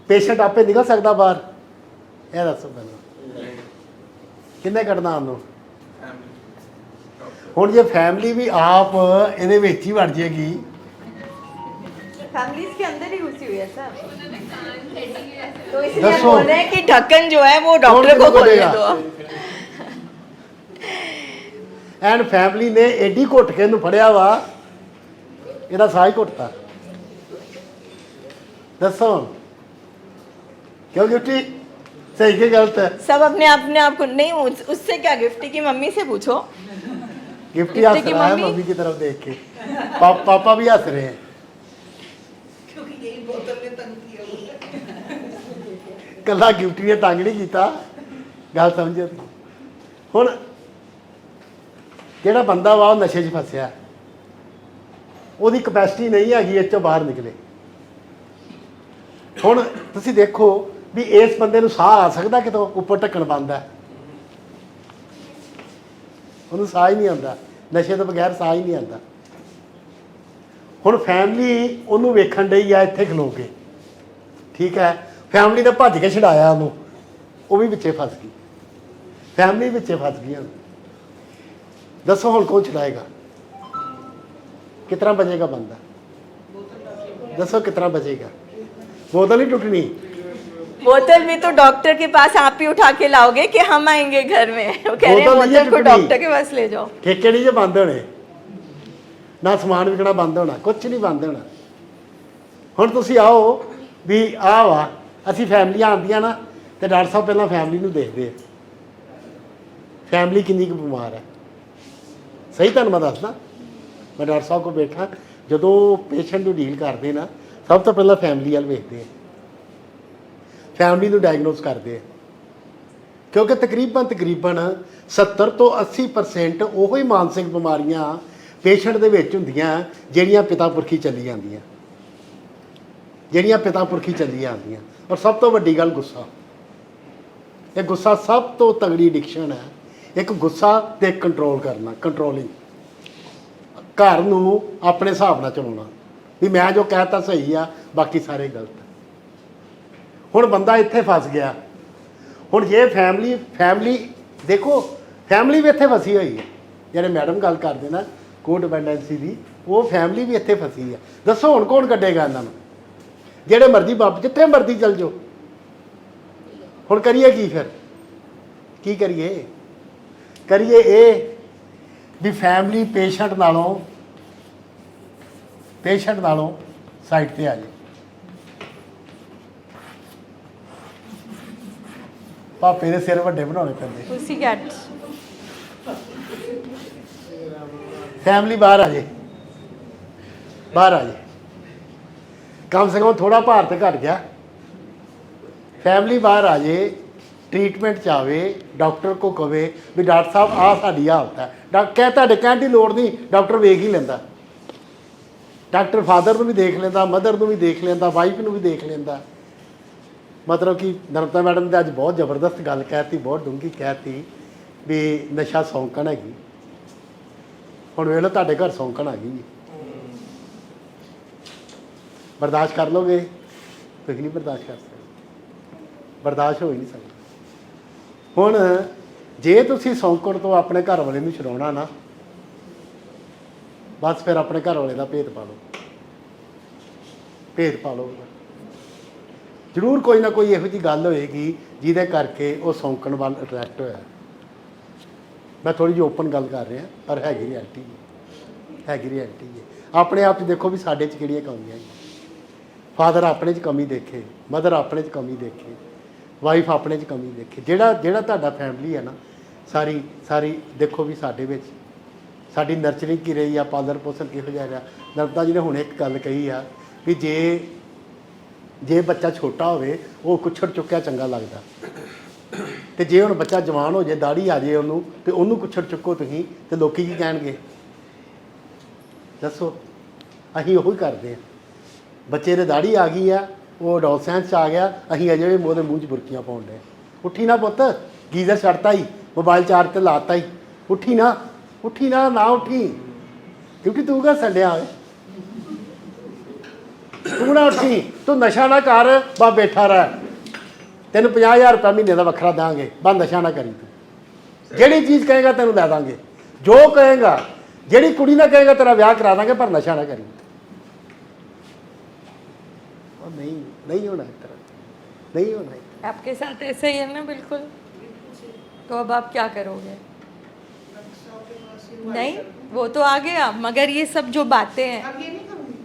ਪੇਸ਼ੈਂਟ ਆਪੇ ਨਿਕਲ ਸਕਦਾ ਬਾਹਰ? ਇਹ ਦੱਸੋ ਪਹਿਲਾਂ, ਕਿੰਨੇ ਕੱਢਣਾ ਉਹਨੂੰ? ਹੁਣ ਜੇ फैमिली भी आप ਇਹਦੇ ਵਿੱਚ ਹੀ ਵੜ ਜਾਏਗੀ। फैमिलीज के अंदर ही घुसी हुई है सर, तो इसलिए बोल रहे हैं कि ढक्कन जो है वो डॉक्टर को खोलने दो। ਐਨ ਫੈਮਿਲੀ ਨੇ ਐਡੀ ਘੁੱਟ ਕੇ ਇਹਨੂੰ ਫੜਿਆ ਵਾ, ਇਹਦਾ ਸਾਹ ਹੀ ਘੁੱਟਤਾ। ਦੱਸੋ क्यों गिफ्टी, सही के गलत है? सब अपने आप को नहीं, उससे क्या, गिफ्टी की मम्मी से पूछो। गिफ्टी हंस रहा है मम्मी की तरफ देख के, पापा भी हंस रहे हैं, क्योंकि यही बोतल ने तंग किया। कला गिफ्टी ने तंग नहीं किया, ਗੱਲ ਸਮਝੋ ਤੁਸੀਂ। ਹੁਣ ਜਿਹੜਾ ਬੰਦਾ ਵਾ ਉਹ ਨਸ਼ੇ 'ਚ ਫਸਿਆ, ਉਹਦੀ ਕਪੈਸਿਟੀ ਨਹੀਂ ਹੈਗੀ ਇਹ 'ਚੋਂ ਬਾਹਰ ਨਿਕਲੇ। ਹੁਣ ਤੁਸੀਂ ਦੇਖੋ ਵੀ ਇਸ ਬੰਦੇ ਨੂੰ ਸਾਹ ਆ ਸਕਦਾ ਕਿਤੋਂ, ਉੱਪਰ ਢੱਕਣ ਬੰਦ ਹੈ, ਉਹਨੂੰ ਸਾਹ ਹੀ ਨਹੀਂ ਆਉਂਦਾ, ਨਸ਼ੇ ਤੋਂ ਬਗੈਰ ਸਾਹ ਹੀ ਨਹੀਂ ਆਉਂਦਾ। ਹੁਣ ਫੈਮਿਲੀ ਉਹਨੂੰ ਵੇਖਣ ਡਈ ਆ ਇੱਥੇ ਖਲੋ ਕੇ, ਠੀਕ ਹੈ, ਫੈਮਿਲੀ ਨੇ ਭੱਜ ਕੇ ਛਡਾਇਆ ਉਹਨੂੰ, ਉਹ ਵੀ ਵਿੱਚੇ ਫਸ ਗਈ, ਫੈਮਿਲੀ ਵਿੱਚੇ ਫਸ ਗਈ। ਹੁਣ ਦੱਸੋ ਹੁਣ ਕੌਣ ਛਡਾਏਗਾ? कितना बचेगा बंदा? दसो कितना बचेगा? बोतल ही टूटनी। बोतल भी तो डॉक्टर के पास आप ही उठा के लाओगे कि हम आएंगे घर में? वो कह रहे हैं बोतल नहीं है बोतल को टूटनी। डॉक्टर के पास ले जाओ। ठेके नहीं जो बंद होने, ना समान विकना बंद होना, कुछ नहीं बंद होना। हुण तुसीं आओ भी आ वा असीं फैमिलियां आंदियां ना ते डॉक्टर साहब पहलां फैमिली नूं देखदे आ, फैमिली किन्नी कुछ बीमार है। सही तुहानूं मैं दसदा, मैं डॉक्टर साहब को बैठा, जदों पेशेंट नूं डील करदे ना सब तो पहलां फैमिली वाल वेखदे आ, फैमिली नूं डायगनोज करदे आ, क्योंकि तकरीबन 70 तो 80% ਉਹੀ मानसिक बीमारियां पेशेंट ਦੇ ਵਿੱਚ ਹੁੰਦੀਆਂ ਜਿਹੜੀਆਂ ਪਿਤਾ ਪੁਰਖੀ ਚੱਲੀ ਜਾਂਦੀਆਂ, ਜਿਹੜੀਆਂ ਪਿਤਾ ਪੁਰਖੀ ਚੱਲੀ ਜਾਂਦੀਆਂ। ਔਰ ਸਭ ਤੋਂ ਵੱਡੀ ਗੱਲ ਗੁੱਸਾ, ਇਹ ਗੁੱਸਾ ਸਭ ਤੋਂ ਤਗੜੀ ਐਡਿਕਸ਼ਨ ਹੈ। ਇੱਕ ਗੁੱਸਾ ਤੇ ਕੰਟਰੋਲ ਕਰਨਾ, ਕੰਟਰੋਲਿੰਗ, ਘਰ ਨੂੰ ਆਪਣੇ ਹਿਸਾਬ ਨਾਲ ਚਲਾਉਣਾ ਵੀ ਮੈਂ ਜੋ ਕਹਿਤਾ ਸਹੀ ਆ ਬਾਕੀ ਸਾਰੇ ਗਲਤ। ਹੁਣ ਬੰਦਾ ਇੱਥੇ ਫਸ ਗਿਆ। ਹੁਣ ਜੇ ਫੈਮਿਲੀ ਦੇਖੋ, ਫੈਮਿਲੀ ਵੀ ਇੱਥੇ ਫਸੀ ਹੋਈ ਹੈ। ਜਿਹੜੇ ਮੈਡਮ ਗੱਲ ਕਰਦੇ ਨਾ ਕੋਡਿਪੈਂਡੈਂਸੀ ਦੀ, ਉਹ ਫੈਮਿਲੀ ਵੀ ਇੱਥੇ ਫਸੀ ਹੈ। ਦੱਸੋ ਹੁਣ ਕੌਣ ਕੱਢੇਗਾ ਇਹਨਾਂ ਨੂੰ? ਜਿਹੜੇ ਮਰਜ਼ੀ ਬਾਪ ਜਿੱਥੇ ਮਰਜ਼ੀ ਚੱਲ ਜਾਓ। ਹੁਣ ਕਰੀਏ ਕੀ ਫਿਰ? ਕੀ ਕਰੀਏ? ਕਰੀਏ ਇਹ ਵੀ ਫੈਮਿਲੀ ਪੇਸ਼ੈਂਟ ਨਾਲੋਂ ਸਾਈਡ ਤੇ ਆ ਜਾਏ। ਪਾਪੇ ਦੇ ਸਿਰ ਵੱਡੇ ਬਣਾਉਣੇ ਪੈਂਦੇ। उसी कैट फैमिली बाहर आ जाए, कम से कम थोड़ा भार तो घट गया। फैमिली बाहर आ जाए, ट्रीटमेंट चाहे, डॉक्टर को कहे भी डॉक्टर साहब आ साड़ी हालत है, तुहाडे कहण दी लोड़ नहीं, डॉक्टर वेख ही लेंदा, डॉक्टर फादर नूं भी देख लेंदा, मदर नूं भी देख लेंदा, वाइफ नूं भी देख लेंदा। मतलब कि नर्मदा मैडम ने अज बहुत जबरदस्त गल कहती, बहुत डूंगी कहती भी नशा सौंकण हैगी। हुण वेख लो तुहाडे घर सौंकण आ गई, बर्दाश्त कर लोगे? तुसीं नहीं बर्दाश्त कर सकते, बर्दाश्त हो ही नहीं सकता। हुण जे तुसीं सौंकण तो अपने घर वाले नूं छुड़ाउणा ना, बस फिर अपने घर वाले का भेद पा लो, भेद पा लो। जरूर कोई ना कोई इहो जी गल होएगी जिहदे करके वो सौंकण वाल अट्रैक्ट होया। मैं थोड़ी जी ओपन गल कर रहा, पर हैगी रियलिटी है। अपने आप देखो भी साडे च किहड़ियां कमियां हैं। फादर अपने च कमी देखे, मदर अपने च कमी देखे, वाइफ अपने च कमी देखे। जिहड़ा तुहाडा फैमिली है ना, सारी देखो भी साडे विच साडी नर्चरिंग की रही आ, पालन पोषण किहो जिहा रहा। नर्मदा जी ने हुण एक गल कही आ भी जे बच्चा छोटा होवे वो कुछड़ चुक्या चंगा लगदा, ते जे हुण बच्चा जवान हो जाए, दाढ़ी आ जाए उन्होंने, तो उन्होंने कुछड़ चुको तुसीं, ते लोकी की कहणगे? दसो, असीं ओही करदे हैं। बच्चे दे दाढ़ी आ गई है, वो एडोलसेंस आ गया, असीं अजे भी ਉਹਦੇ ਮੂੰਹ 'ਚ बुरकियां पाउण डे। उठी ना पुत्त, गीजर छड्डता ही, मोबाइल चार्ज ते लाता ही, उठी ना उठी, क्योंकि तू क्या संडिया होए, तू ना उठी, तू नशा ना कर, बा बैठा रह, तेन 50,000 रुपया महीने का वखरा देंगे, बस नशा ना करी। तू जिहड़ी चीज़ कहेगा तेन लै देंगे, जो कहेगा, जिहड़ी कुड़ी ना कहेगा तेरा ब्याह करा देंगे, पर नशा ना करी। नहीं होना इस तरह, नहीं होना। आपके साथ ऐसा ही है ना? बिल्कुल। तो अब आप क्या करोगे? नहीं, वो तो आ गया, मगर ये सब जो बातें हैं, अब ये नहीं करूँगी।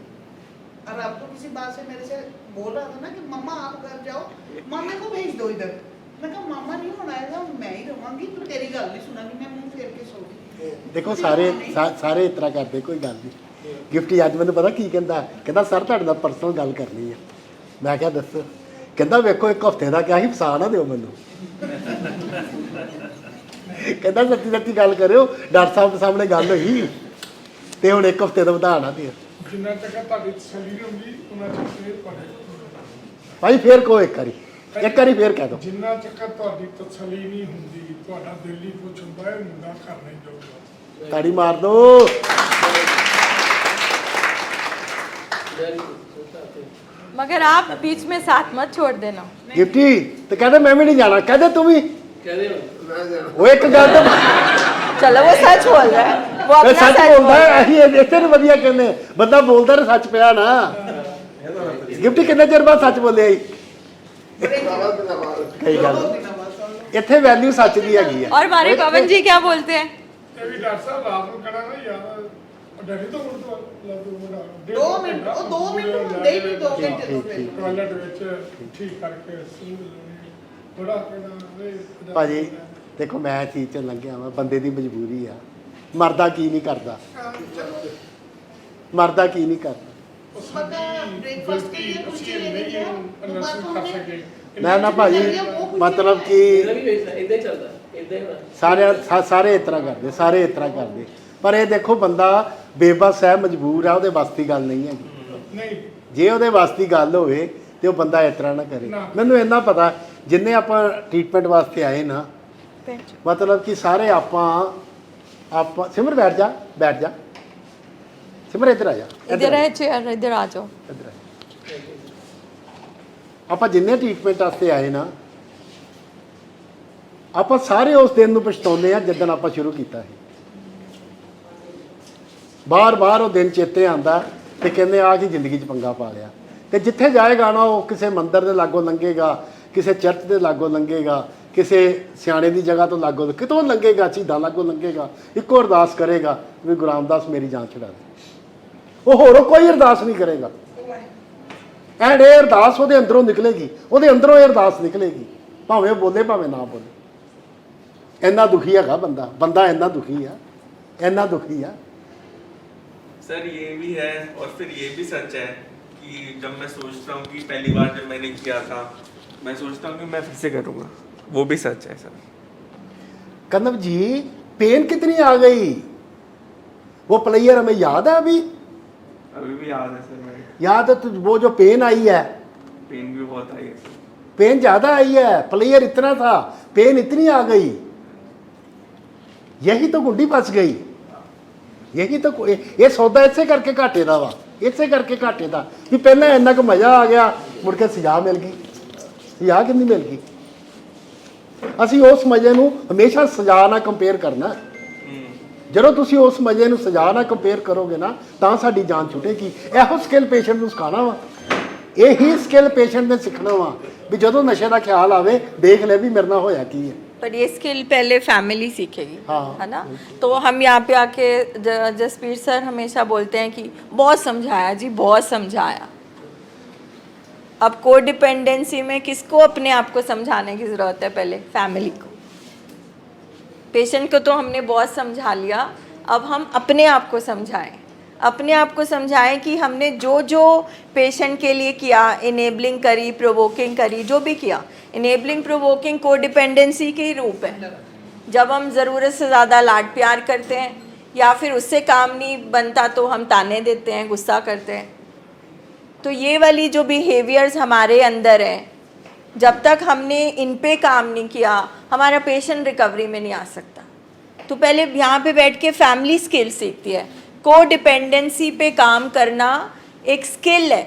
और अब तो किसी बात से मेरे से बोल रहा था ना कि मम्मा आप घर जाओ, मामा को भेज दो इधर। मैं कहा मामा नहीं होना है, मैं ही रहूँगी, तो तेरी गल नहीं सुनागी, मैं मुंह फेर के सो गई। देखो सारे इस तरह करते, कोई गल नहीं। गिफ्ट अज मैंने पता की कहता सर तुहाडे नाल पर्सनल गल करनी है। मैं क्या दस ਕਹਿੰਦਾ ਵੇਖੋ ਇੱਕ ਹਫ਼ਤੇ ਦਾ ਕਿਹਾ ਸੀ, ਫਸਾ ਨਾ ਦਿਓ ਮੈਨੂੰ। ਕਹਿੰਦਾ ਸੱਚੀ ਸੱਚੀ ਗੱਲ ਕਰਿਓ, ਡਾਕਟਰ ਸਾਹਿਬ ਦੇ ਸਾਹਮਣੇ ਗੱਲ ਹੋਈ ਤੇ ਹੁਣ ਇੱਕ ਹਫ਼ਤੇ ਦਾ ਵਧਾ ਨਾ ਦਿਓ। ਜਿੰਨਾ ਤੱਕ ਤੁਹਾਡੀ ਤਸੱਲੀ ਨਹੀਂ ਹੁੰਦੀ ਉਹਨਾਂ ਚਿਰ ਫੇਰ ਤੁਹਾਡੇ ਭਾਈ ਫੇਰ ਕਹੋ ਇੱਕ ਵਾਰੀ ਫੇਰ ਕਹਿ ਦਿਓ। ਜਿੰਨਾ ਤੱਕ ਤੁਹਾਡੀ ਤਸੱਲੀ ਨਹੀਂ ਹੁੰਦੀ, ਤੁਹਾਡਾ ਦਿਲ ਹੀ ਪੁੱਛ ਹੁੰਦਾ ਹੈ ਮੁੰਡਾ ਘਰ ਨਹੀਂ ਜਾਊਗਾ। ਤਾੜੀ ਮਾਰ ਦੋ। मगर आप बीच में साथ मत छोड़ देना। ਗਿਫਟੀ ਤੇ ਕਹਿੰਦੇ ਮੈਂ ਵੀ ਨਹੀਂ ਜਾਣਾ, ਕਹਿੰਦੇ ਤੂੰ ਵੀ ਕਹਦੇ ਉਹ ਇੱਕ ਗੱਲ ਤਾਂ चलो वो सच बोल रहा है, वो ਇਹ अपना ਸੱਚ सच बोल ਬੋਲਦਾ रहा है। ਅਸੀਂ ਇੱਥੇ ਨੂੰ ਵਧੀਆ ਕਹਿੰਦੇ ਬੰਦਾ ਬੋਲਦਾ ਤੇ ਸੱਚ ਪਿਆ ਨਾ। ਗਿਫਟੀ ਕਿੰਨੇ ਚਿਰ ਬਾਅਦ ਸੱਚ ਬੋਲਿਆ ਜੀ? ਕਈ ਗੱਲ ਇੱਥੇ ਵੈਲਿਊ ਸੱਚ ਦੀ ਹੈਗੀ ਆ। और हमारे पवन जी क्या बोलते हैं? ਇਹ ਵੀ ਡਾਕਟਰ ਸਾਹਿਬ ਰਾਤ ਨੂੰ ਕਹਿਣਾ ਨਾ ਯਾਰ ਡੈਡੀ ਤੋਂ ਮੁੜ ਤੋਂ ਲੱਗ ਮੁੰਡਾ 2 ਮਿੰਟ ਉਹ 2 ਮਿੰਟ ਹੁੰਦੇ ਹੀ ਨਹੀਂ 2 ਮਿੰਟ ਟਾਇਲਟ ਵਿੱਚ ਠੀਕ ਕਰਕੇ ਸੂਲ ਬੜਾ ਕਹਿਣਾ ਵੇ ਭਾਜੀ ਦੇਖੋ ਮੈਂ ਚੀਜ਼ ਚ ਲੰਘਿਆ ਵਾਂ, ਬੰਦੇ ਦੀ ਮਜਬੂਰੀ ਆ। ਮਰਦਾ ਕੀ ਨਹੀਂ ਕਰਦਾ, ਮਰਦਾ ਕੀ ਨਹੀਂ ਕਰਦਾ। ਪਤਾ ਬ੍ਰੇਕਫਾਸਟ के लिए कुछ लेने गया तो बात हमने ਨਾ ਭਾਜੀ ਮਤਲਬ ਕਿ ਇਹਦਾ ਵੀ ਇਦਾਂ ਹੀ ਚੱਲਦਾ, ਇਦਾਂ ਹੀ ਹੋਣਾ। ਸਾਰੇ ਇਸ ਤਰ੍ਹਾਂ ਕਰਦੇ, ਸਾਰੇ ਇਸ ਤਰ੍ਹਾਂ ਕਰਦੇ। ਪਰ ਇਹ ਦੇਖੋ ਬੰਦਾ ਬੇਬਸ ਹੈ, ਮਜਬੂਰ ਆ, ਉਹਦੇ ਵੱਸ ਦੀ ਗੱਲ ਨਹੀਂ ਹੈਗੀ। ਨਹੀਂ ਜੇ ਉਹਦੇ ਵੱਸ ਦੀ ਗੱਲ ਹੋਵੇ ਤੇ ਉਹ ਬੰਦਾ ਇਸ ਤਰ੍ਹਾਂ ਨਾ ਕਰੇ। ਮੈਨੂੰ ਇੰਨਾ ਪਤਾ ਜਿੰਨੇ ਆਪਾਂ ਟ੍ਰੀਟਮੈਂਟ ਵਾਸਤੇ ਆਏ ਨਾ, ਮਤਲਬ ਕਿ ਸਾਰੇ ਆਪਾਂ ਸਿਮਰ ਬੈਠ ਜਾ ਸਿਮਰ ਇੱਧਰ ਆ ਜਾ, इधर है चेयर, इधर आ जाओ। ਇੱਧਰ ਆ ਜਾ। ਆਪਾਂ ਜਿੰਨੇ ਟ੍ਰੀਟਮੈਂਟ ਵਾਸਤੇ ਆਏ ਨਾ, ਆਪਾਂ ਸਾਰੇ ਉਸ ਦਿਨ ਨੂੰ ਪਛਤਾਉਂਦੇ ਆ ਜਿੱਦਣ ਆਪਾਂ ਸ਼ੁਰੂ ਕੀਤਾ ਸੀ। ਬਾਰ-ਬਾਰ ਉਹ ਦਿਨ ਚੇਤੇ ਆਂਦਾ ਤੇ ਕਹਿੰਦੇ ਆ ਕਿ ਜ਼ਿੰਦਗੀ 'ਚ ਪੰਗਾ ਪਾ ਲਿਆ। ਤੇ ਜਿੱਥੇ ਜਾਏਗਾ ਨਾ, ਉਹ ਕਿਸੇ ਮੰਦਿਰ ਦੇ ਲਾਗੋਂ ਲੰਘੇਗਾ, ਕਿਸੇ ਚਰਚ ਦੇ ਲਾਗੋਂ ਲੰਘੇਗਾ, ਕਿਸੇ ਸਿਆਣੇ ਦੀ ਜਗ੍ਹਾ ਤੋਂ ਲਾਗੋਂ ਕਿਤੋਂ ਲੰਘੇਗਾ, ਸ਼ਹੀਦਾਂ ਲਾਗੋਂ ਲੰਘੇਗਾ, ਇੱਕੋ ਅਰਦਾਸ ਕਰੇਗਾ ਵੀ ਗੁਰੂ ਰਾਮਦਾਸ ਮੇਰੀ ਜਾਨ ਛੁਡਾ ਦੇ। ਉਹ ਹੋਰ ਕੋਈ ਅਰਦਾਸ ਨਹੀਂ ਕਰੇਗਾ। ਐਂਡ ਇਹ ਅਰਦਾਸ ਉਹਦੇ ਅੰਦਰੋਂ ਨਿਕਲੇਗੀ, ਉਹਦੇ ਅੰਦਰੋਂ ਇਹ ਅਰਦਾਸ ਨਿਕਲੇਗੀ, ਭਾਵੇਂ ਉਹ ਬੋਲੇ ਭਾਵੇਂ ਨਾ ਬੋਲੇ। ਇੰਨਾ ਦੁਖੀ ਹੈਗਾ ਬੰਦਾ ਇੰਨਾ ਦੁਖੀ ਆ। सर ये भी है और फिर ये भी सच है कि जब मैं सोचता हूँ कि पहली बार जब मैंने किया था, मैं सोचता हूँ कि मैं फिर से करूँगा, वो भी सच है सर। कनव जी पेन कितनी आ गई? वो प्लेयर हमें याद है अभी भी याद है सर मेरे, याद है? तो वो जो पेन आई है, पेन भी बहुत आई है सर। पेन ज़्यादा आई है, प्लेयर इतना था, पेन इतनी आ गई। यही तो गुंडी फंस गई। यही तो ये सौदा इसे करके घाटे का वा, इसे करके घाटे का कि पहले इन्ना क मज़ा आ गया, मुड़ के सजा मिल गई। सजा कि मिल गई? ਅਸੀਂ ਉਸ ਮਜ਼ੇ ਨੂੰ ਹਮੇਸ਼ਾ ਸਜ਼ਾ ਨਾਲ ਕੰਪੇਅਰ ਕਰਨਾ। ਜਦੋਂ ਤੁਸੀਂ ਉਸ ਮਜ਼ੇ ਨੂੰ ਸਜ਼ਾ ਨਾਲ ਕੰਪੇਅਰ ਕਰੋਗੇ ਨਾ, ਤਾਂ ਸਾਡੀ ਜਾਨ ਛੁੱਟੇਗੀ। ਇਹੋ ਸਕਿੱਲ ਪੇਸ਼ੈਂਟ ਨੂੰ ਸਿਖਾਉਣਾ ਵਾ, ਇਹੀ ਸਕਿੱਲ ਪੇਸ਼ੈਂਟ ਨੇ ਸਿੱਖਣਾ ਵਾ ਵੀ ਜਦੋਂ ਨਸ਼ੇ ਦਾ ਖਿਆਲ ਆਵੇ, ਦੇਖ ਲੈ ਵੀ ਮੇਰੇ ਨਾਲ ਹੋਇਆ ਕੀ ਹੈ। पर ये स्किल पहले फैमिली सीखेगी, हाँ। है ना? तो हम यहाँ पे आके जसबीर सर हमेशा बोलते हैं कि बहुत समझाया जी, बहुत समझाया। अब को डिपेंडेंसी में किसको अपने आप को समझाने की ज़रूरत है? पहले फैमिली को। पेशेंट को तो हमने बहुत समझा लिया, अब हम अपने आप को समझाएं। अपने आप को समझाएं कि हमने जो पेशेंट के लिए किया, इनेबलिंग करी, प्रोवोकिंग करी, जो भी किया, इनेबलिंग प्रोवोकिंग को डिपेंडेंसी के ही रूप है। जब हम ज़रूरत से ज़्यादा लाड प्यार करते हैं या फिर उससे काम नहीं बनता तो हम ताने देते हैं, गुस्सा करते हैं। तो ये वाली जो बिहेवियर्स हमारे अंदर हैं, जब तक हमने इन पे काम नहीं किया, हमारा पेशेंट रिकवरी में नहीं आ सकता। तो पहले यहाँ पे बैठ के फैमिली स्किल सीखती है। को डिपेंडेंसी पे काम करना एक स्किल है,